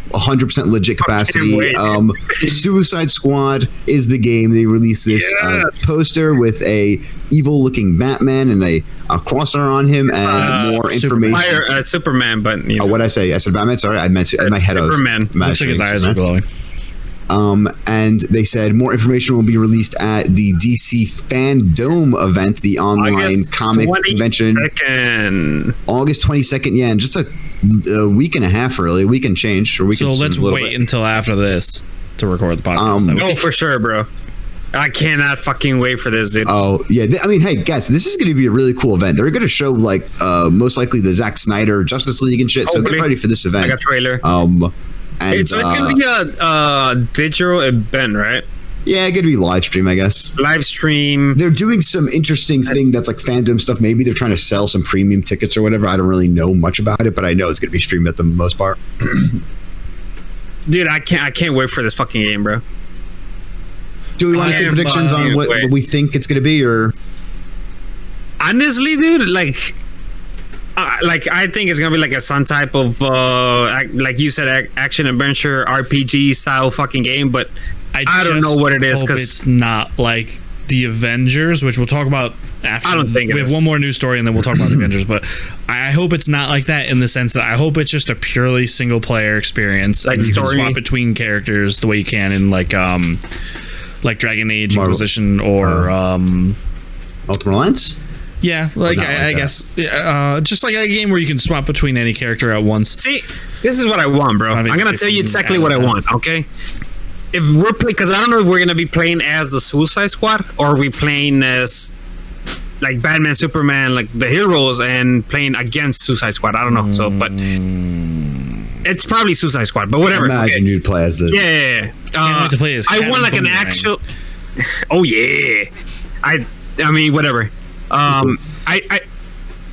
100% legit capacity. Suicide Squad is the game. They released this poster with a evil looking Batman and a crosshair on him and more information. Superman, but what I say? I said Batman. Sorry, I meant in my head. Superman. Looks like his eyes are glowing. And they said more information will be released at the DC Fandom event, the online comic convention. August 22nd. Yeah, and just a week and a half early. We can change. Or we so can let's wait until after this to record the podcast. For sure, bro. I cannot fucking wait for this, dude. Oh, yeah. I mean, hey, guys, this is going to be a really cool event. They're going to show, like, most likely the Zack Snyder Justice League and shit. So get ready for this event. Like a trailer. And, it's going to be a digital event, right? Yeah, it could be live stream, I guess. Live stream. They're doing some interesting thing that's like fandom stuff. Maybe they're trying to sell some premium tickets or whatever. I don't really know much about it, but I know it's going to be streamed at the most part. Dude, I can't wait for this fucking game, bro. Do we want to take predictions on what we think it's going to be, or? Honestly, dude, like I think it's gonna be like some type of like you said, action adventure RPG style fucking game, but I don't know what it is because it's not like the Avengers, which we'll talk about after. I don't think we have one more news story and then we'll talk about the Avengers, but I hope it's not like that in the sense that I hope it's just a purely single player experience. Like you can swap between characters the way you can in like Dragon Age Inquisition or Ultimate Alliance. Yeah, like I guess, just like a game where you can swap between any character at once. See, this is what I want, bro. I'm gonna tell you exactly what I want. Okay, if we're playing, because I don't know if we're gonna be playing as the Suicide Squad or are we playing as like Batman, Superman, like the heroes, and playing against Suicide Squad. I don't know. So, but it's probably Suicide Squad. But whatever. Imagine you'd play as the. Yeah. Can't wait to play as I want like an actual. Oh yeah. I mean whatever.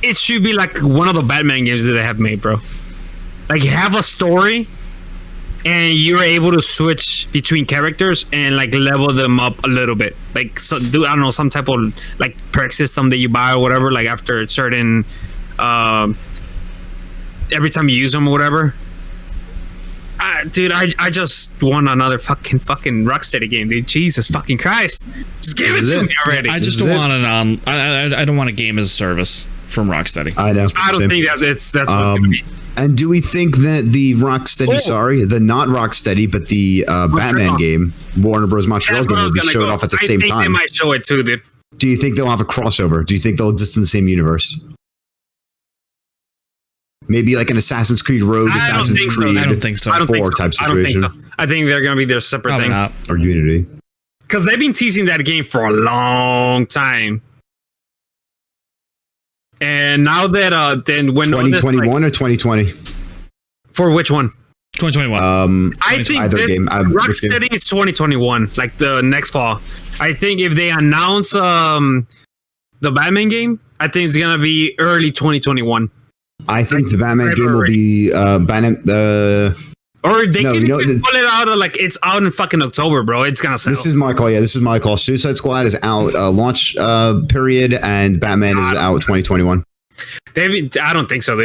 It should be like one of the Batman games that they have made, bro. Like have a story, and you're able to switch between characters and like level them up a little bit. Like I don't know, some type of like perk system that you buy or whatever. Like after certain, every time you use them or whatever. Dude, I just want another fucking Rocksteady game, dude. Jesus fucking Christ, just give it to me already. I just don't want it I don't want a game as a service from Rocksteady. I know. I don't think that's what it's gonna be. And do we think that the Rocksteady, the not Rocksteady, but the Batman game, Warner Bros. Montreal game, will be showed off at the same time? They might show it too, dude. Do you think they'll have a crossover? Do you think they'll exist in the same universe? Maybe like an Assassin's Creed Rogue, Assassin's Creed. I don't think so. 4 type situation. I think they're gonna be their separate Probably thing. not. Or Unity. Because they've been teasing that game for a long time. And now that then when 2021 or 2020? For which one? 2021. I think either game. Rocksteady is 2021, like the next fall. I think if they announce the Batman game, I think it's gonna be early 2021. I think the Batman game will be or they can even pull it out of like it's out in fucking October, bro. It's gonna sell. This is my call. Yeah, this is my call. Suicide Squad is out launch period, and Batman is out 2021. I don't think so,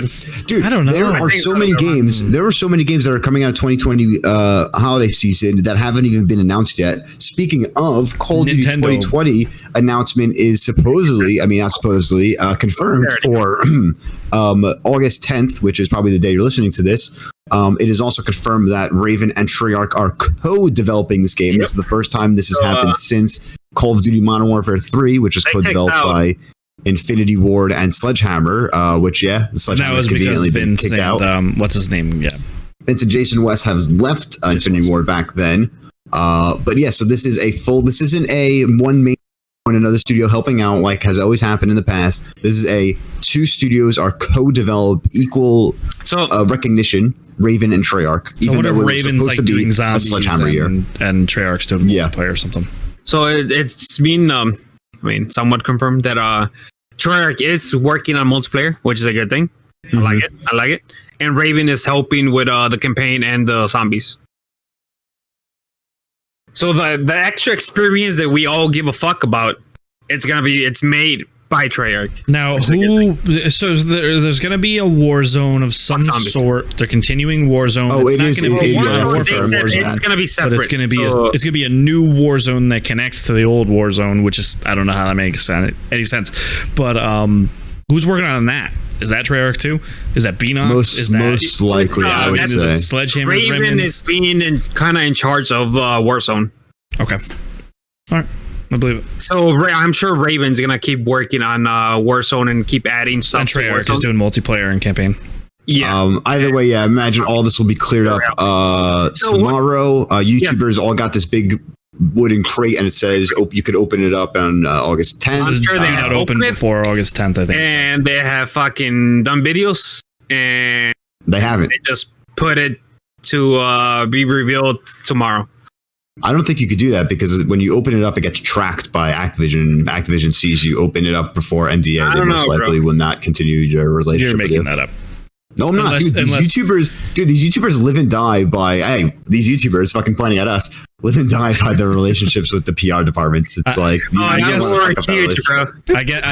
dude. I don't know. There are so many games. There are so many games that are coming out 2020 holiday season that haven't even been announced yet. Speaking of, Call of Duty 2020 announcement is supposedly, not supposedly, confirmed for August 10th, which is probably the day you're listening to this. It is also confirmed that Raven and Treyarch are co-developing this game. Yep. This is the first time this has happened since Call of Duty Modern Warfare 3, which is co-developed by Infinity Ward and Sledgehammer, which the Sledgehammer has conveniently been kicked out. What's his name? Yeah, Vince and Jason West has left Infinity Ward back then. But yeah, so this is this isn't a one main and another studio helping out like has always happened in the past. This is 2 studios are co-developed, equal recognition. Raven and Treyarch. So what if Raven's like doing zombies and Treyarch's doing multiplayer or something? So it's been somewhat confirmed that Treyarch is working on multiplayer, which is a good thing. I like it. And Raven is helping with the campaign and the zombies. So the extra experience that we all give a fuck about, it's made by Treyarch. Now, there's going to be a Warzone of some sort. They're continuing Warzone. Oh, it's not going to be it's going to be separate. But it's going to be a new Warzone that connects to the old Warzone, which is, I don't know how that makes any sense. But who's working on that? Is that Treyarch too? Is that Beanox? Most likely, I would say. Sledgehammer's Raven remnants? is being kind of in charge of Warzone. Okay. All right. I believe it. So I'm sure Raven's gonna keep working on Warzone and keep adding stuff. And Treyarch is doing multiplayer and campaign. Yeah. Either way, imagine all this will be cleared up tomorrow. YouTubers all got this big wooden crate, and it says you could open it up on August 10th. I'm sure they had opened before August 10th, I think. And they have fucking done videos, and they haven't. They just put it to be revealed tomorrow. I don't think you could do that because when you open it up, it gets tracked by Activision. And Activision sees you open it up before NDA. They most likely will not continue your relationship. You're making that up. No, I'm not, dude. These YouTubers live and die by, hey, these YouTubers fucking pointing at us, live and die by their relationships with the PR departments. It's like, I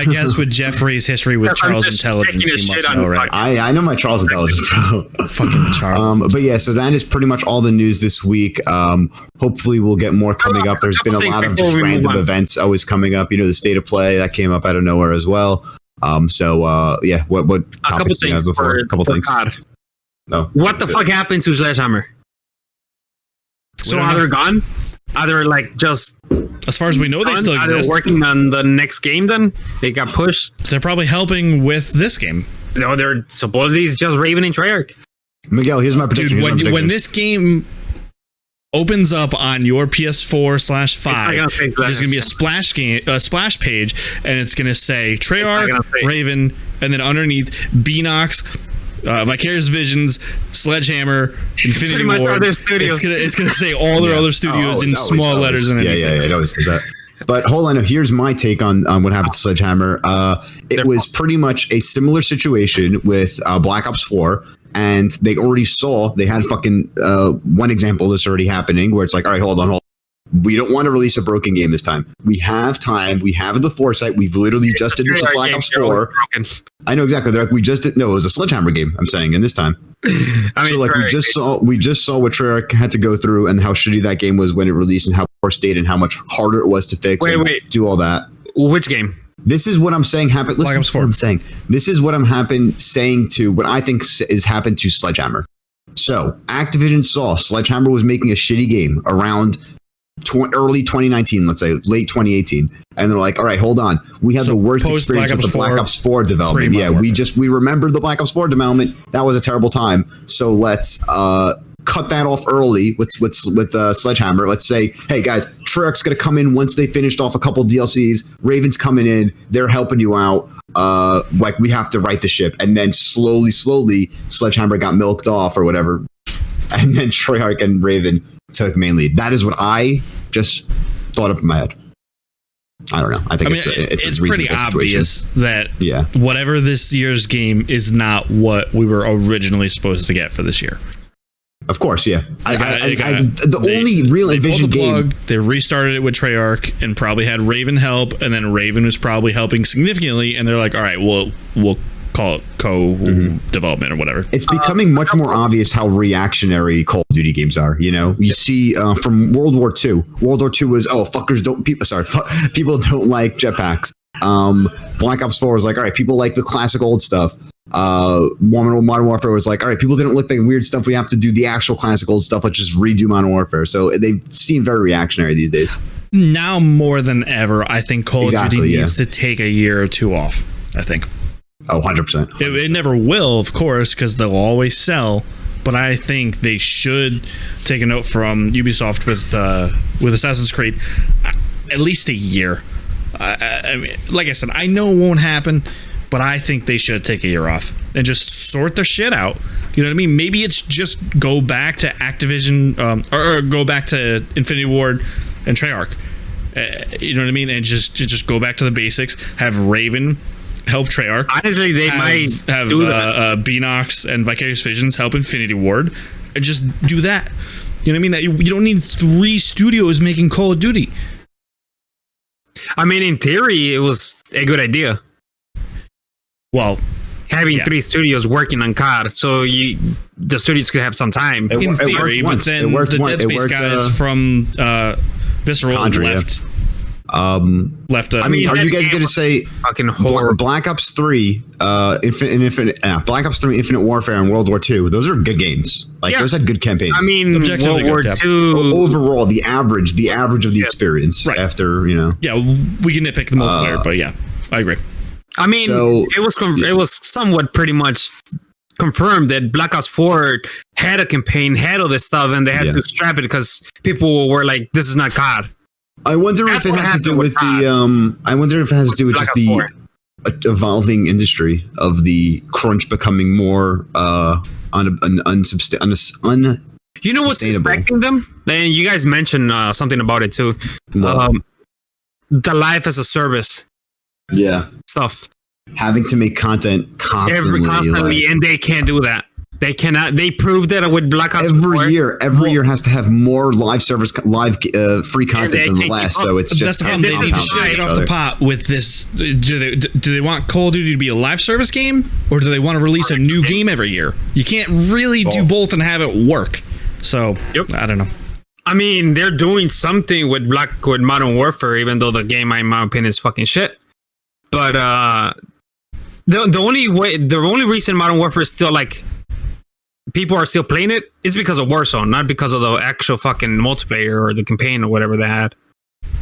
guess with Jeffrey's history with Charles Intelligence, you must know, right? I know my Charles Intelligence, bro. Fucking Charles. But yeah, so that is pretty much all the news this week. Hopefully we'll get more coming up. There's been a lot of just random events always coming up. You know, the State of Play that came up out of nowhere as well. Yeah, what a couple things before? A couple things. No. What the fuck happened to Sledgehammer? So are they gone? Are they like just? As far as we know, they still exist. Are they working on the next game? Then they got pushed. They're probably helping with this game. No, they're supposedly it's just Raven and Treyarch. Miguel, here's my prediction. Dude, when this game opens up on your PS4/5, there's gonna be a splash page, and it's gonna say Treyarch, Raven, and then underneath Beanox, Vicarious Visions, Sledgehammer, Infinity Ward. It's gonna say all their other studios in small letters. And yeah, it always does that. But hold on, here's my take on what happened to Sledgehammer. It was pretty much a similar situation with Black Ops 4. And they already they had fucking one example of this already happening where it's like, all right, hold on. We don't want to release a broken game this time. We have time. We have the foresight. We've literally just did this with Black Ops 4. I know exactly. They're like, we just did. No, it was a Sledgehammer game, I'm saying, in this time. So like we just saw what Treyarch had to go through and how shitty that game was when it released and how poor state and how much harder it was to fix. Do all that. Which game? This is what I'm saying happened. Listen to what I'm saying. This is what I'm saying to what I think is happened to Sledgehammer. So Activision saw Sledgehammer was making a shitty game around early 2019, let's say late 2018, and they're like, all right, hold on. We have the worst experience with the Black Ops 4 development. Yeah, we remembered the Black Ops 4 development. That was a terrible time. So let's cut that off early with Sledgehammer. Let's say, hey guys, Treyarch's gonna come in once they finished off a couple DLCs. Raven's coming in, they're helping you out. Like we have to right the ship, and then slowly, Sledgehammer got milked off or whatever, and then Treyarch and Raven took main lead. That is what I just thought up in my head. I don't know. I think it's pretty obvious that whatever this year's game is not what we were originally supposed to get for this year. Of course, yeah. The only real Envision game... They restarted it with Treyarch and probably had Raven help, and then Raven was probably helping significantly, and they're like, all right, we'll call it co-development or whatever. It's becoming much more obvious how reactionary Call of Duty games are, you know? You see from World War II. World War II was, people don't like jetpacks. Black Ops 4 was like, all right, people like the classic old stuff. Modern Warfare was like, all right, people didn't like the weird stuff. We have to do the actual classic old stuff. Let's just redo Modern Warfare. So they seem very reactionary these days. Now more than ever, I think Call of Duty needs to take a year or two off, I think. Oh, 100%. It never will, of course, because they'll always sell. But I think they should take a note from Ubisoft with Assassin's Creed, at least a year. I mean, like I said, I know it won't happen, but I think they should take a year off and just sort their shit out. You know what I mean? Maybe it's just go back to Activision or go back to Infinity Ward and Treyarch. You know what I mean? And just go back to the basics. Have Raven help Treyarch. Honestly, they might have Beanox and Vicarious Visions help Infinity Ward, and just do that. You know what I mean? You don't need 3 studios making Call of Duty. I mean, in theory, it was a good idea. Well, having 3 studios working on COD, so the studios could have some time. In theory, but then the Dead Space guys from Visceral left. I mean, are you guys going to say fucking horror. Black Ops 3, Black Ops 3, Infinite Warfare, and World War II? Those are good games. Those had good campaigns. I mean, World War II overall, the average of the experience after Yeah, we can nitpick the multiplayer, but yeah, I agree. I mean, it was somewhat pretty much confirmed that Black Ops 4 had a campaign, had all this stuff, and they had to scrap it because people were like, "This is not COD." I wonder if it has to do with the. I wonder if it has to do with just the evolving industry of the crunch becoming more You know what's affecting them? And you guys mentioned something about it too. The life as a service. Yeah. Stuff. Having to make content constantly, and they can't do that. They cannot. They proved that with Black Ops every year has to have more live free content than the last. So it's just that's the problem. They shit off the pot with this. Do they want Call of Duty to be a live service game, or do they want to release a new game every year? You can't really do both and have it work. So I don't know. I mean, they're doing something with Modern Warfare, even though the game, in my opinion, is fucking shit. But the only reason Modern Warfare is still like people are still playing it is because of Warzone, not because of the actual fucking multiplayer or the campaign or whatever they had.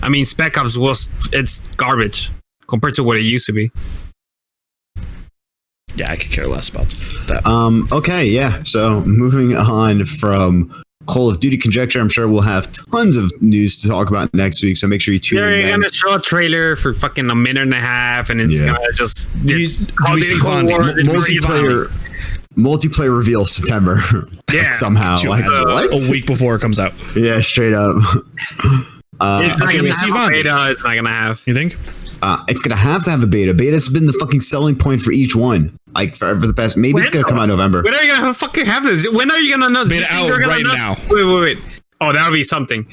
I mean, Spec Ops it's garbage compared to what it used to be. Yeah, I could care less about that. Okay, yeah. So moving on from Call of Duty conjecture, I'm sure we'll have tons of news to talk about next week. So make sure you tune in. They're gonna show a trailer for fucking a minute and a half, and it's gonna just multiplayer reveal September. Yeah, somehow like a week before it comes out. Yeah, straight up. It's not gonna have a beta. It's not gonna have. You think? It's gonna have to have a beta. Beta's been the fucking selling point for each one. Like for the past, maybe it's gonna come out in November. When are you gonna fucking have this? When are you gonna know? Beta out right now. Wait. Oh, that would be something.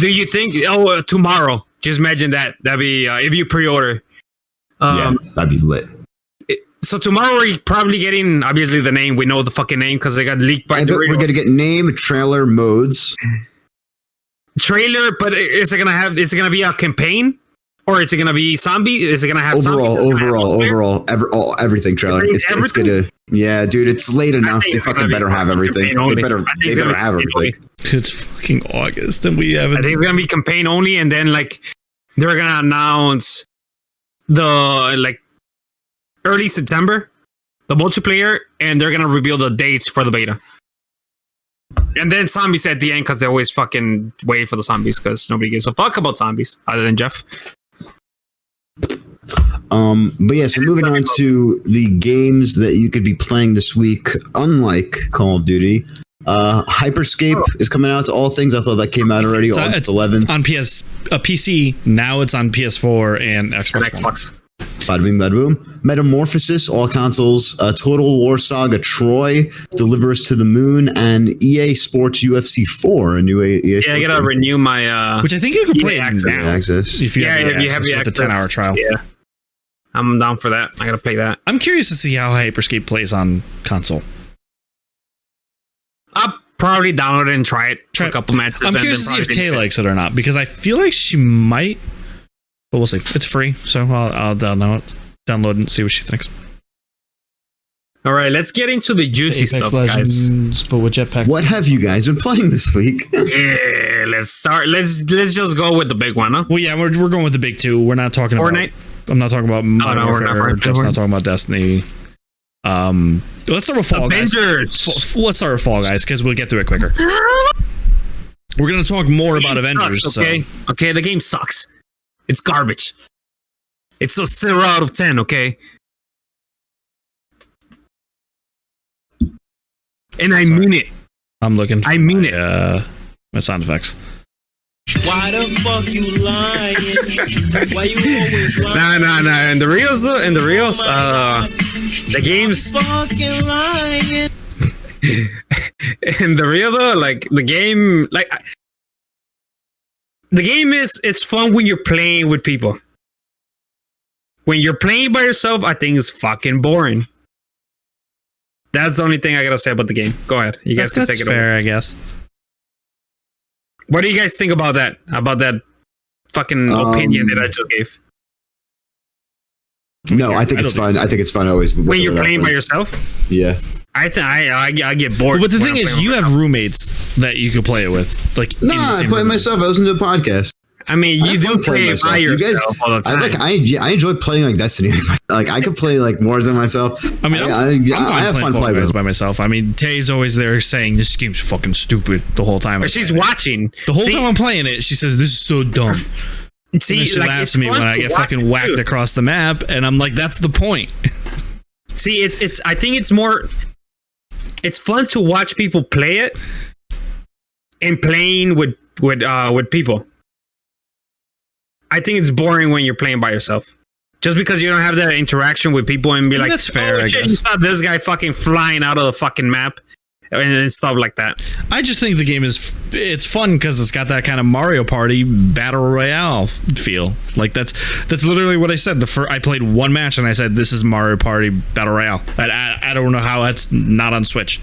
Do you think? Oh, tomorrow. Just imagine that. That'd be if you pre-order. Yeah, that'd be lit. So tomorrow we're probably getting obviously the name. We know the fucking name because they got leaked by the. We're gonna get name, trailer, modes. Trailer, but is it gonna be a campaign? Or is it going to be zombie? Is it going to have overall, everything trailer? It's gonna, yeah, dude, it's late enough. They fucking better have everything. They better have everything. It's fucking August and we haven't. I think it's going to be campaign only, and then like they're going to announce the early September, the multiplayer, and they're going to reveal the dates for the beta. And then zombies at the end because they always fucking wait for the zombies because nobody gives a fuck about zombies other than Jeff. But yeah, so moving on to the games that you could be playing this week, unlike Call of Duty, Hyperscape is coming out to all things. I thought that came out already on 11th. On PC, now it's on PS4 and Xbox. Bada bing, bada boom. Metamorphosis, all consoles. Total War Saga Troy, Delivers to the Moon, and EA Sports UFC 4, a new EA Sports I gotta renew my... which I think you can play now. Access. If you have the 10-hour trial. Yeah. I'm down for that. I gotta play that. I'm curious to see how Hyperscape plays on console. I'll probably download it and try it for a couple matches. I'm curious to see if Tay likes it or not, because I feel like she might, but we'll see. It's free, so I'll download it and see what she thinks. All right, let's get into the juicy Apex stuff, Legends, guys. But with Jetpack. What have you guys been playing this week? Yeah, let's start. Let's just go with the big one, huh? Well, yeah, we're going with the big two. We're not talking Fortnite. I'm not talking about Modern Warfare. Jeff's not talking about Destiny. Let's start with Fall Guys. Let's start with Fall Guys because we'll get through it quicker. We're gonna talk more about Avengers. Sucks, okay, okay, the game sucks. It's garbage. It's a 0 out of 10. Okay, and I mean it. I'm looking. I mean it. My sound effects. Why the fuck you lying? Why you always lying? Nah. In the reels, the game's fucking lying. in the real though, like the game, it's fun when you're playing with people. When you're playing by yourself, I think it's fucking boring. That's the only thing I gotta say about the game. Go ahead, you guys can take it fair, over. I guess. What do you guys think about that? About that fucking opinion that I just gave? No, I think it's fun. I think it's fun always. When you're playing by yourself? Yeah. I think I get bored. But the thing is, you have roommates that you could play it with. Like, no, I play myself. I listen to a podcast. I mean, you do play it by yourself all the time. I enjoy playing like Destiny. Like I could play like more than myself. I mean, I have fun playing by myself. I mean, Tay's always there saying this game's fucking stupid the whole time. But she's watching. The whole time I'm playing it, she says this is so dumb. See, and then she laughs at me when I get fucking whacked across the map, and I'm like, that's the point. See, it's. I think it's more. It's fun to watch people play it, in playing with people. I think it's boring when you're playing by yourself. Just because you don't have that interaction with people and be like, that's fair, oh, I shit, guess. you saw this guy fucking flying out of the fucking map and stuff like that. I just think the game it's fun because it's got that kind of Mario Party battle royale feel. Like that's literally what I said. I played one match and I said this is Mario Party battle royale. I don't know how that's not on Switch.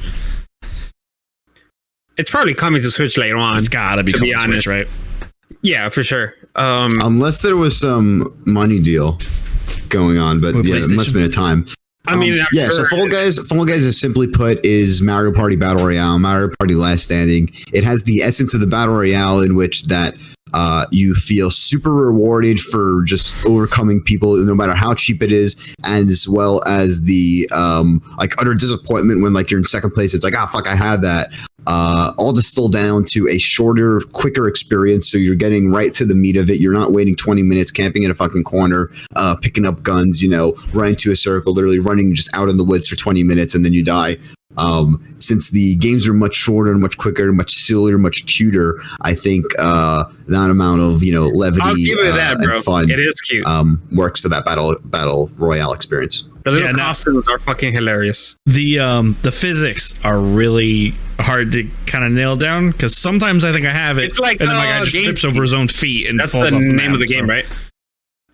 It's probably coming to Switch later on. It's gotta be to coming be to honest, Switch, right? Yeah, for sure. Unless there was some money deal going on, but With yeah, it must have been a time. I mean, I'm yeah. sure- So Fall Guys, is simply put, is Mario Party Battle Royale, Mario Party Last Standing. It has the essence of the Battle Royale in which that you feel super rewarded for just overcoming people, no matter how cheap it is, and as well as the like utter disappointment when like you're in second place. It's like, ah, fuck, I had that. All distilled down to a shorter, quicker experience. So you're getting right to the meat of it. You're not waiting 20 minutes, camping in a fucking corner, picking up guns, running to a circle, literally running just out in the woods for 20 minutes and then you die. Since the games are much shorter and much quicker, much sillier, much cuter, I think that amount of levity I'll give it that, bro. and fun It is cute. works for that battle royale experience. The little costumes are fucking hilarious. The physics are really hard to kind of nail down because sometimes I think I have it, It's like, and then my guy just Games trips over his own feet and That's falls the off the name map, of the game, so. right?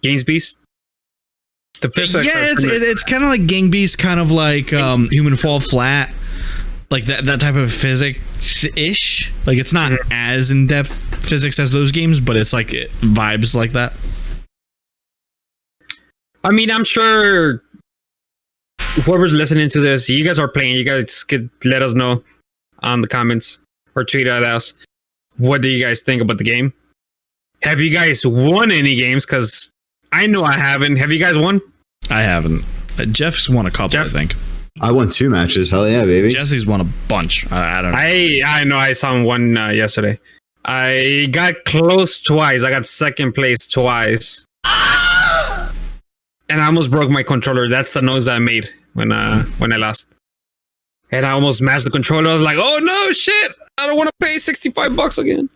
Games Beast. The physics. Yeah, are it's kind of like Gang Beast, kind of like Human Fall Flat, like that type of physics ish. Like it's not as in depth physics as those games, but it's like vibes like that. I mean, I'm sure whoever's listening to this, you guys are playing. You guys could let us know on the comments or tweet at us. What do you guys think about the game? Have you guys won any games? Because I know I haven't. Have you guys won? I haven't. Jeff's won a couple, I think. I won 2 matches. Hell yeah, baby. Jesse's won a bunch. I don't know. I know I saw one yesterday. I got close twice. I got second place twice. And I almost broke my controller. That's the noise I made when I lost. And I almost mashed the controller. I was like, oh no, shit. I don't want to pay $65 again.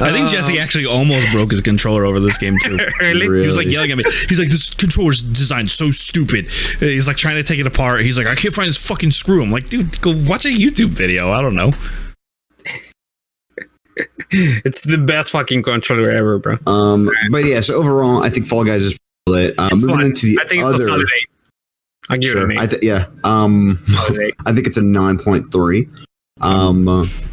I think Jesse actually almost broke his controller over this game too. Really? He was like yelling at me. He's like, this controller's designed so stupid. And he's like trying to take it apart. He's like, I can't find this fucking screw. I'm like, dude, go watch a YouTube video. I don't know. It's the best fucking controller ever, bro. But yeah, so overall, I think Fall Guys is lit. Moving fun. into the I think other, it's a solid 8. I'll give it an 8. Solid 8. I think it's a 9.3.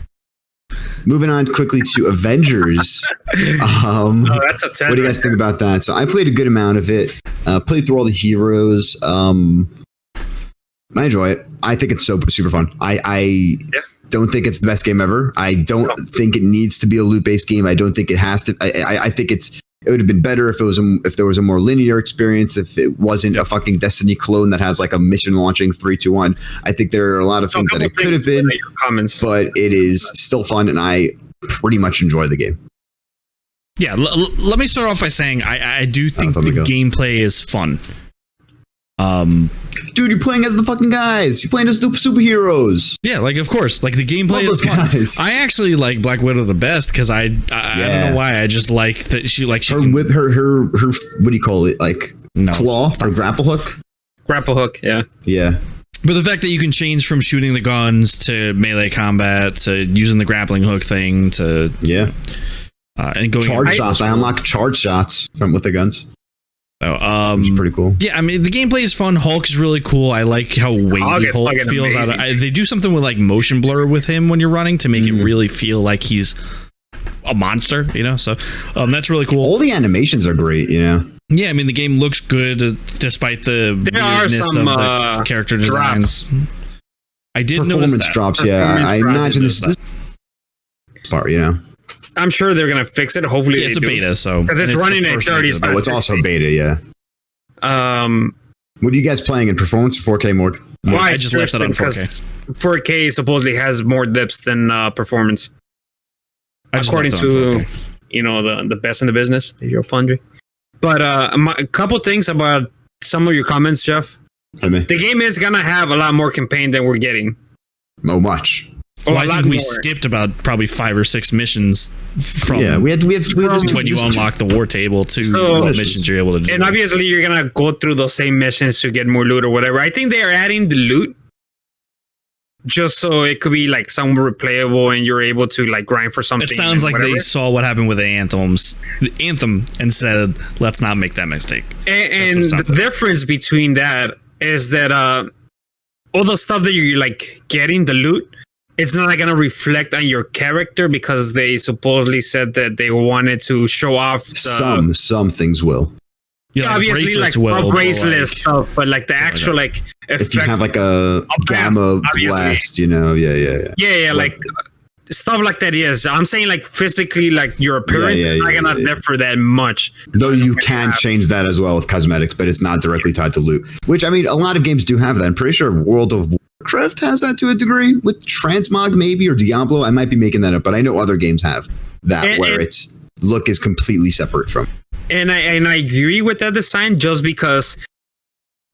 Moving on quickly to Avengers. That's a 10. What do you guys think about that? So I played a good amount of it. Played through all the heroes. I enjoy it. I think it's super fun. I don't think it's the best game ever. I don't think it needs to be a loot-based game. I don't think it has to. I think it would have been better if there was a more linear experience. If it wasn't a fucking Destiny clone that has like a mission launching 3, 2, 1. I think there are a lot of things that it could have been, but it is still fun, and I pretty much enjoy the game. Yeah, let me start off by saying I do think the gameplay is fun. Dude, you're playing as the fucking guys. You're playing as the superheroes. Yeah, like of course, like the gameplay Love is those fun. guys. I actually like Black Widow the best because I don't know why. I just like that she her whip, her what do you call it? Like claw or grapple hook? Grapple hook, yeah. Yeah. But the fact that you can change from shooting the guns to melee combat to using the grappling hook thing to and going charge shots. I unlock charge shots with the guns. It's pretty cool. Yeah, I mean the gameplay is fun. Hulk is really cool. I like how weighty Hulk feels. They do something with like motion blur with him when you're running to make it really feel like he's a monster. So that's really cool. All the animations are great. Yeah, I mean the game looks good despite the weirdness of the character designs. I did notice that. Drops. I imagine this part. I'm sure they're gonna fix it. Hopefully, it's a beta, so because it's running at 30. Oh, it's also beta, yeah. What are you guys playing in performance or 4K mode? Well, I just left it on 4K. 4K supposedly has more dips than performance, according to the best in the business, your Foundry. But a couple things about some of your comments, Jeff. The game is gonna have a lot more campaign than we're getting. Oh, much. Well, I think we skipped about probably 5 or 6 missions from we have when you unlock the war table to what missions you're able to do. And obviously you're gonna go through those same missions to get more loot or whatever. I think they are adding the loot just so it could be like somewhere replayable and you're able to like grind for something. It sounds like they saw what happened with the Anthem and said, let's not make that mistake. And the difference between that is that all the stuff that you're like getting, the loot, it's not going to reflect on your character because they supposedly said that they wanted to show off some things will. Yeah, obviously, like bracelet stuff, but like the actual like if you have like a gamma blast, yeah, like stuff like that. Yes, I'm saying like physically, like your appearance is not gonna differ that much. Though you can change that as well with cosmetics, but it's not directly tied to loot. Which I mean, a lot of games do have that. I'm pretty sure World of Warcraft has that to a degree with Transmog maybe, or Diablo. I might be making that up, but I know other games have that where its look is completely separate from. And I agree with that design just because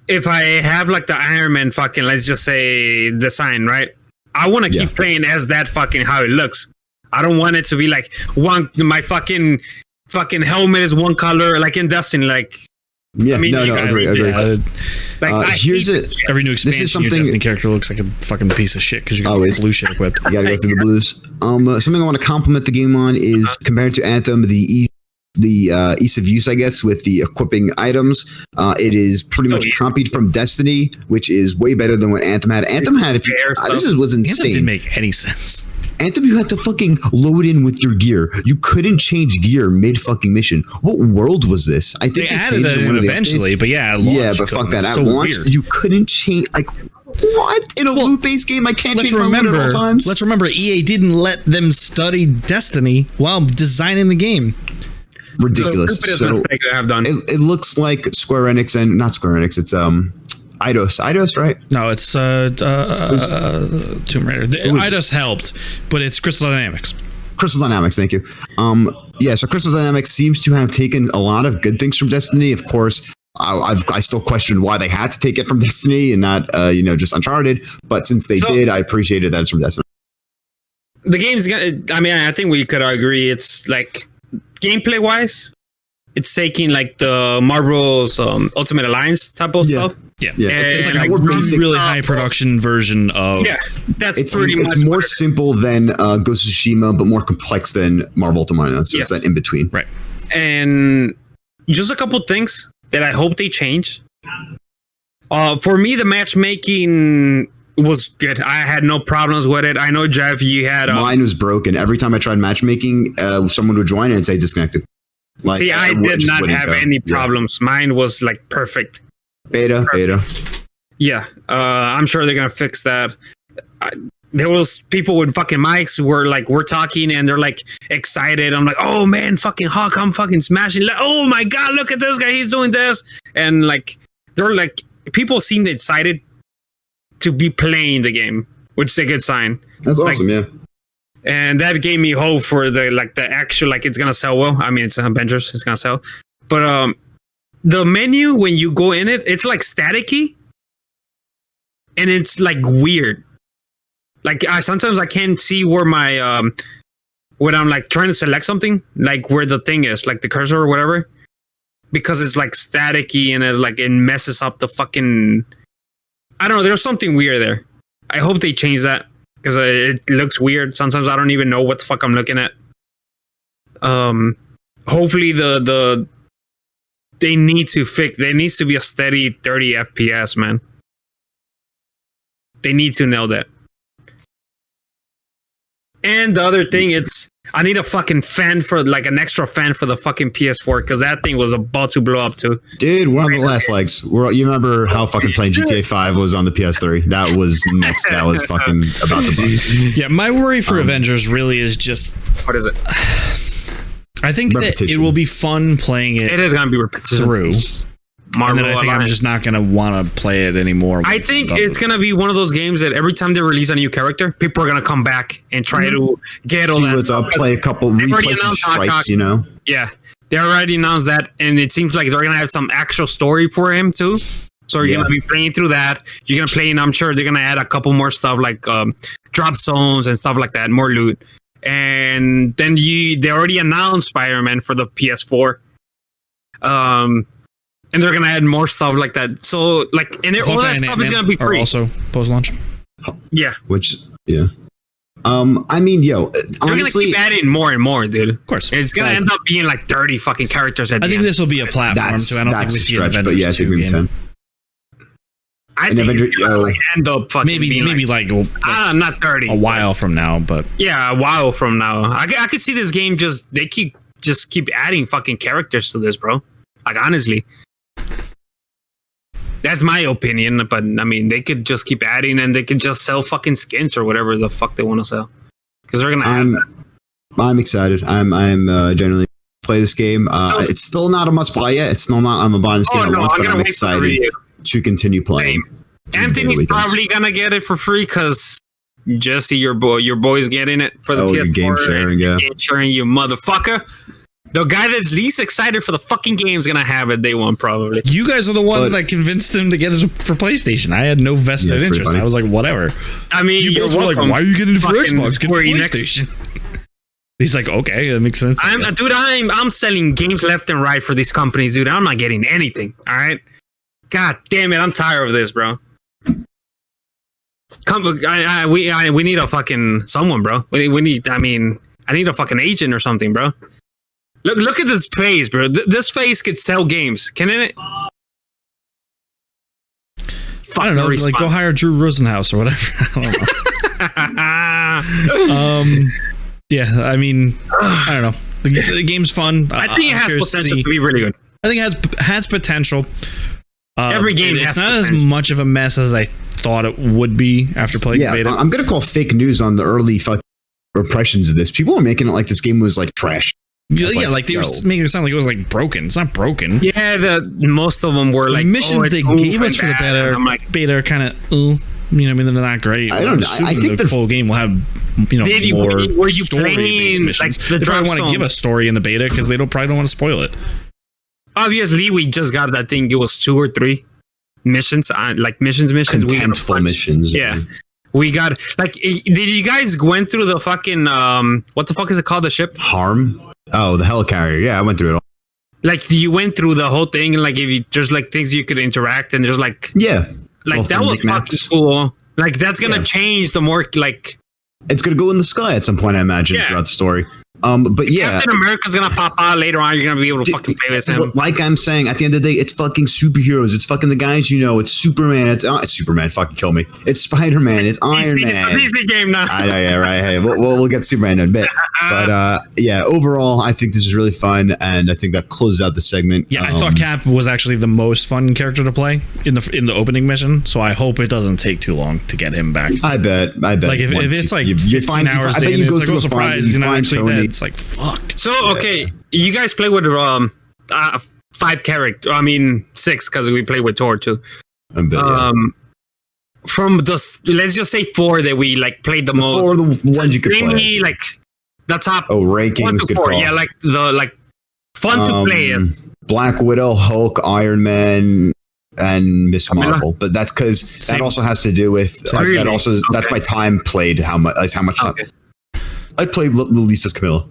if I have like the Iron Man fucking, let's just say design, right? I want to keep playing as that fucking how it looks. I don't want it to be like my fucking helmet is one color like in Destiny, like. Yeah, I mean, agree. Here's it. Every new expansion, your Destiny character looks like a fucking piece of shit because you got blue shit equipped. You gotta go through the blues. Something I want to compliment the game on is compared to Anthem, the ease of use, I guess, with the equipping items. It is pretty much copied from Destiny, which is way better than what Anthem had. Anthem had, was insane. Anthem didn't make any sense. Anthem, you had to fucking load in with your gear. You couldn't change gear mid fucking mission. What world was this? I think they added it in eventually, but but fuck that. At launch, you couldn't change. Like, what? In a loot-based game, I can't change my loot at all times? Let's remember, EA didn't let them study Destiny while designing the game. Ridiculous. It looks like Square Enix and not Square Enix. It's Eidos, right? No, it's Tomb Raider. Eidos helped, but it's Crystal Dynamics. Crystal Dynamics, thank you. So Crystal Dynamics seems to have taken a lot of good things from Destiny. Of course, I still question why they had to take it from Destiny and not just Uncharted. But since they did, I appreciated that it's from Destiny. The game's gonna. I mean, I think we could agree. It's like gameplay wise, it's taking like the Marvel's Ultimate Alliance type of stuff. Yeah. It's like a really high production version of. Yeah, that's pretty much. It's more simple than Ghost of Tsushima, but more complex than Marvel Ultimate Alliance. So it's that in between. Right. And just a couple things that I hope they change. For me, the matchmaking was good. I had no problems with it. I know, Jeff, you had... Mine was broken. Every time I tried matchmaking, someone would join and say disconnected. Like, see, I did not have any problems. Yeah. Mine was like perfect. Beta. Yeah. I'm sure they're going to fix that. There was people with fucking mics we're talking and they're like excited. I'm like, oh man, fucking Hawk, I'm fucking smashing. Like, oh my God, look at this guy. He's doing this. And like, they're like, people seemed excited to be playing the game, which is a good sign. That's awesome, yeah. And that gave me hope for the actual, like, it's gonna sell well. I mean, it's Avengers, it's gonna sell. But the menu when you go in it, it's like staticky, and it's like weird. Like sometimes I can't see where my when I'm like trying to select something, like where the thing is, like the cursor or whatever, because it's like staticky and it messes up the fucking. I don't know. There's something weird there. I hope they change that because it looks weird. Sometimes I don't even know what the fuck I'm looking at. Hopefully they need to fix. There needs to be a steady 30 FPS, man. They need to nail that. And the other thing, I need a fucking fan for like an extra fan for the fucking PS4 because that thing was about to blow up too. Dude, we're on the last legs. You remember how fucking playing GTA 5 was on the PS3? That was next. That was fucking about to bust. Yeah, my worry for Avengers really is just what is it? I think that it will be fun playing it. It is gonna be repetitive through. And then I think I'm just not going to want to play it anymore. I think it's going to be one of those games that every time they release a new character, people are going to come back and try to get all that. I'll play a couple, replay some strikes, you know? Yeah. They already announced that, and it seems like they're going to have some actual story for him, too. So you're going to be playing through that. You're going to play, and I'm sure they're going to add a couple more stuff, like drop zones and stuff like that, more loot. And then they already announced Spider-Man for the PS4. And they're gonna add more stuff like that. So like, and all that stuff is gonna be free. Also post-launch. Yeah. I mean, yo, they're honestly, gonna keep adding more and more, dude. Of course, it's gonna end up being like 30 fucking characters at the end. I think this will be a platform too. I don't think we see an Avengers, but yeah, I think maybe 10. I think it's gonna end up fucking maybe like not 30, a while from now, but yeah, a while from now. I could see this game they keep adding fucking characters to this, bro. Like honestly. That's my opinion, but I mean, they could just keep adding, and they could just sell fucking skins or whatever the fuck they want to sell, because they're gonna. I'm excited. I'm generally play this game. It's still not a must buy yet. It's still not. I'm buying this game at once, but I'm excited to continue playing. Anthony's probably gonna get it for free because Jesse, your boy's getting it for the PS4. Game sharing, game sharing, you motherfucker. The guy that's least excited for the fucking game is gonna have it day one, probably. You guys are the one that convinced him to get it for PlayStation. I had no vested interest. I was like, whatever. I mean, you both were like, why are you getting it for Xbox? Get for PlayStation. He's like, okay, that makes sense. I'm selling games left and right for these companies, dude. I'm not getting anything. All right. God damn it, I'm tired of this, bro. We need a fucking someone, bro. We need. I mean, I need a fucking agent or something, bro. Look at this face, bro. This face could sell games, can it? I don't know. Like, go hire Drew Rosenhaus or whatever. I don't know. Yeah, I mean, I don't know. The game's fun. I think it has potential to be really good. I think it has potential. Every game has not potential. as much of a mess as I thought it would be after playing beta. I'm gonna call fake news on the early fucking impressions of this. People were making it like this game was like trash. Like they were making it sound like it was like broken. It's not broken. Yeah, most of them were like missions they gave us for the beta are kind of, I mean, they're not great. I don't know. I think the full game will have, more story-based missions. Like they probably want to give a story in the beta because they probably don't want to spoil it. Obviously, we just got that thing. It was 2 or 3 missions, like missions. Contentful missions. Yeah. We got like. Did you guys went through the fucking what the fuck is it called? The ship? Harm. Oh, the helicarrier. Yeah, I went through it all. Like you went through the whole thing, and like there's like things you could interact, and there's like like that was fucking cool. Like that's gonna change the more like. It's gonna go in the sky at some point, I imagine, throughout the story. But yeah, Captain America's gonna pop out later on. You're gonna be able to fucking play this. Like I'm saying, at the end of the day, it's fucking superheroes. It's fucking the guys you know. It's Superman. It's Superman. Fucking kill me. It's Spider-Man. It's Iron Man. It's a DC game now. I know, yeah, right. Hey, we'll get Superman in a bit. But yeah, overall, I think this is really fun, and I think that closes out the segment. Yeah, I thought Cap was actually the most fun character to play in the opening mission. So I hope it doesn't take too long to get him back. I bet. Like if it's like 15 hours, I bet you go through a surprise. He's not actually dead. It's like fuck. So okay, you guys play with 5 characters. I mean 6 because we play with Thor too. From the let's just say 4 that we like played the most. 4 the ones you could play. Like the top. Rankings. 1 to 4. Yeah, like the fun to play as Black Widow, Hulk, Iron Man, and Miss Marvel. But that's because that also has to do with that's my time played. How much time I played the least as Camilla.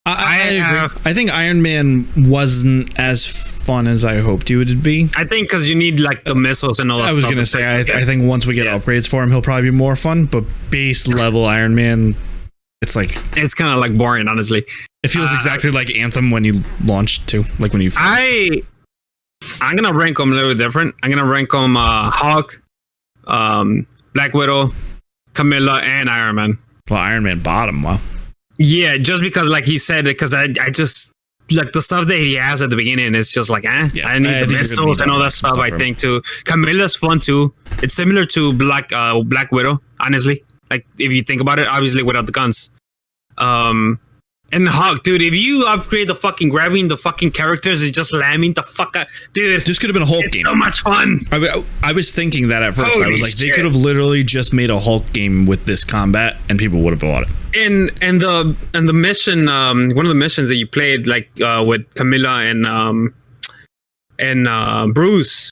I agree. I think Iron Man wasn't as fun as I hoped it would be. I think because you need like the missiles and all that stuff. I was going to say, I think once we get upgrades for him, he'll probably be more fun. But base level Iron Man, it's kind of like boring, honestly. It feels exactly like Anthem when you launched too, like when you. I'm going to rank them a little different. I'm going to rank them Hulk, Black Widow, Camilla, and Iron Man. Well, Iron Man bottom, wow. Yeah, just because, like he said, because I just like the stuff that he has at the beginning is just like, I need the missiles and all that stuff. I think too. Camilla's fun too. It's similar to Black Widow, honestly. Like if you think about it, obviously without the guns. And Hulk, dude, if you upgrade grabbing the fucking characters and just lamming the fuck out, dude. This could have been a Hulk game. So much fun. I was thinking that at first. Holy I was like, shit. they could have literally just made a Hulk game with this combat and people would have bought it. And the mission, one of the missions that you played like with Camilla and Bruce,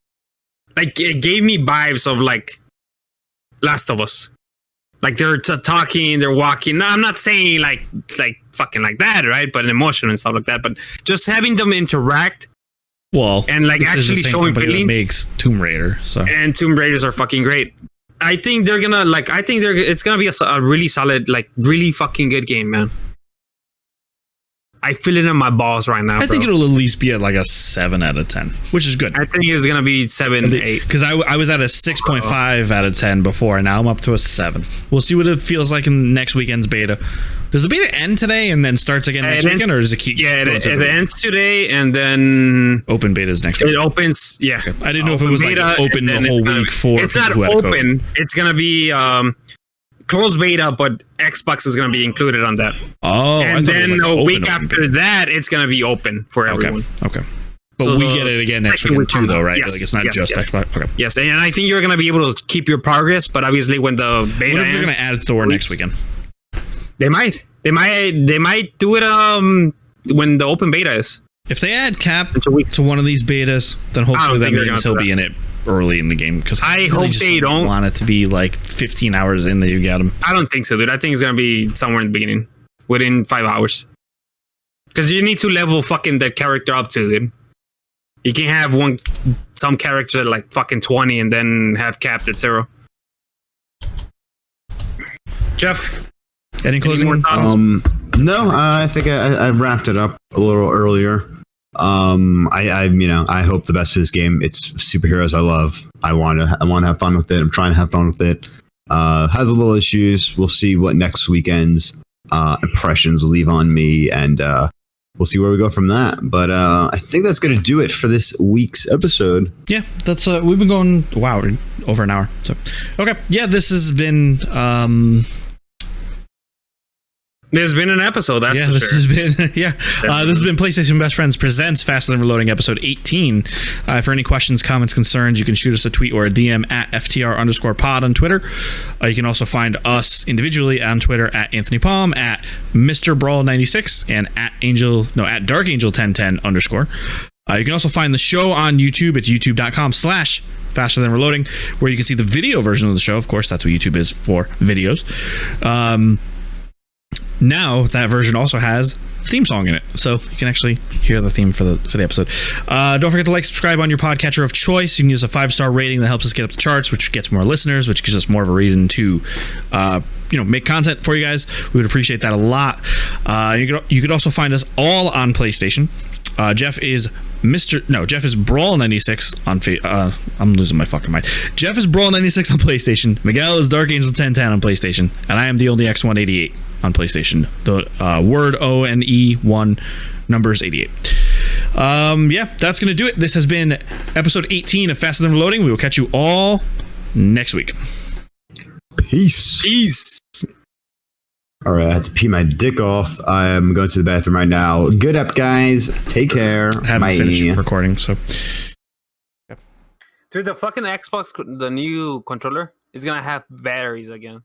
like it gave me vibes of like Last of Us. like they're talking, they're walking. No, I'm not saying like fucking like that, right? But an emotion and stuff like that. But just having them interact. Well, and like actually showing feelings. Makes Tomb Raider. So and Tomb Raiders are fucking great. I think they're gonna like. I think it's gonna be a really solid, like really fucking good game, man. I feel it in my balls right now. I think it'll at least be at like a 7 out of 10, which is good. I think it's gonna be 7, 8. Because I was at a 6.5 out of 10 before, and now I'm up to a 7. We'll see what it feels like in next weekend's beta. Does the beta end today and then starts again next weekend, or does it keep? Yeah, it ends today, and then open beta is next week. It opens. Yeah, okay. I didn't know if it was like open the whole week for. It's not open. It's gonna be closed beta, but Xbox is going to be included on that. Oh, and then a week after that, it's going to be open for everyone. Okay. But so we get it again next weekend too, though, right? Yes, like it's not just Xbox. Okay. Yes, and I think you're going to be able to keep your progress, but obviously when the beta what if they're going to add Thor next weekend? They might do it when the open beta is. If they add Cap to one of these betas, then hopefully that means he'll be in it early in the game, because I hope they don't want it to be like 15 hours in that you got him. I don't think so, dude. I think it's gonna be somewhere in the beginning, within 5 hours, because you need to level fucking that character up to, dude. You can't have some character like fucking 20 and then have Cap at 0. Jeff, any closing more thoughts? No, I think I wrapped it up a little earlier. I hope the best for this game. It's superheroes I love. I want to have fun with it. I'm trying to have fun with it. Has a little issues. We'll see what next weekend's impressions leave on me, and we'll see where we go from that. But I think that's going to do it for this week's episode. Yeah, that's we've been going over an hour. So okay, yeah, this has been. There's been an episode, that's for this sure. has been this has been PlayStation Best Friends Presents Faster Than Reloading episode 18. For any questions, comments, concerns, you can shoot us a tweet or a DM at FTR_pod on Twitter. You can also find us individually on Twitter at Anthony Palm, at Mr. Brawl96, and at Dark Angel 1010 _. You can also find the show on YouTube. It's youtube.com/Faster Than Reloading, where you can see the video version of the show. Of course, that's what YouTube is for, videos. Now that version also has a theme song in it, so you can actually hear the theme for the episode. Don't forget to like, subscribe on your podcatcher of choice. You can use a 5-star rating that helps us get up the charts, which gets more listeners, which gives us more of a reason to make content for you guys. We would appreciate that a lot. You could also find us all on PlayStation. Jeff is Brawl96 on I'm losing my fucking mind. Jeff is Brawl96 on PlayStation. Miguel is Dark Angel 1010 on PlayStation, and I am the only X188 on PlayStation. The word ONE1 numbers 88. That's gonna do it. This has been episode 18 of Faster Than Reloading. We will catch you all next week. Peace. All right, I have to pee my dick off. I'm going to the bathroom right now. Good up, guys. Take care. I haven't finished recording, so. Dude, the fucking Xbox, the new controller, is gonna have batteries again.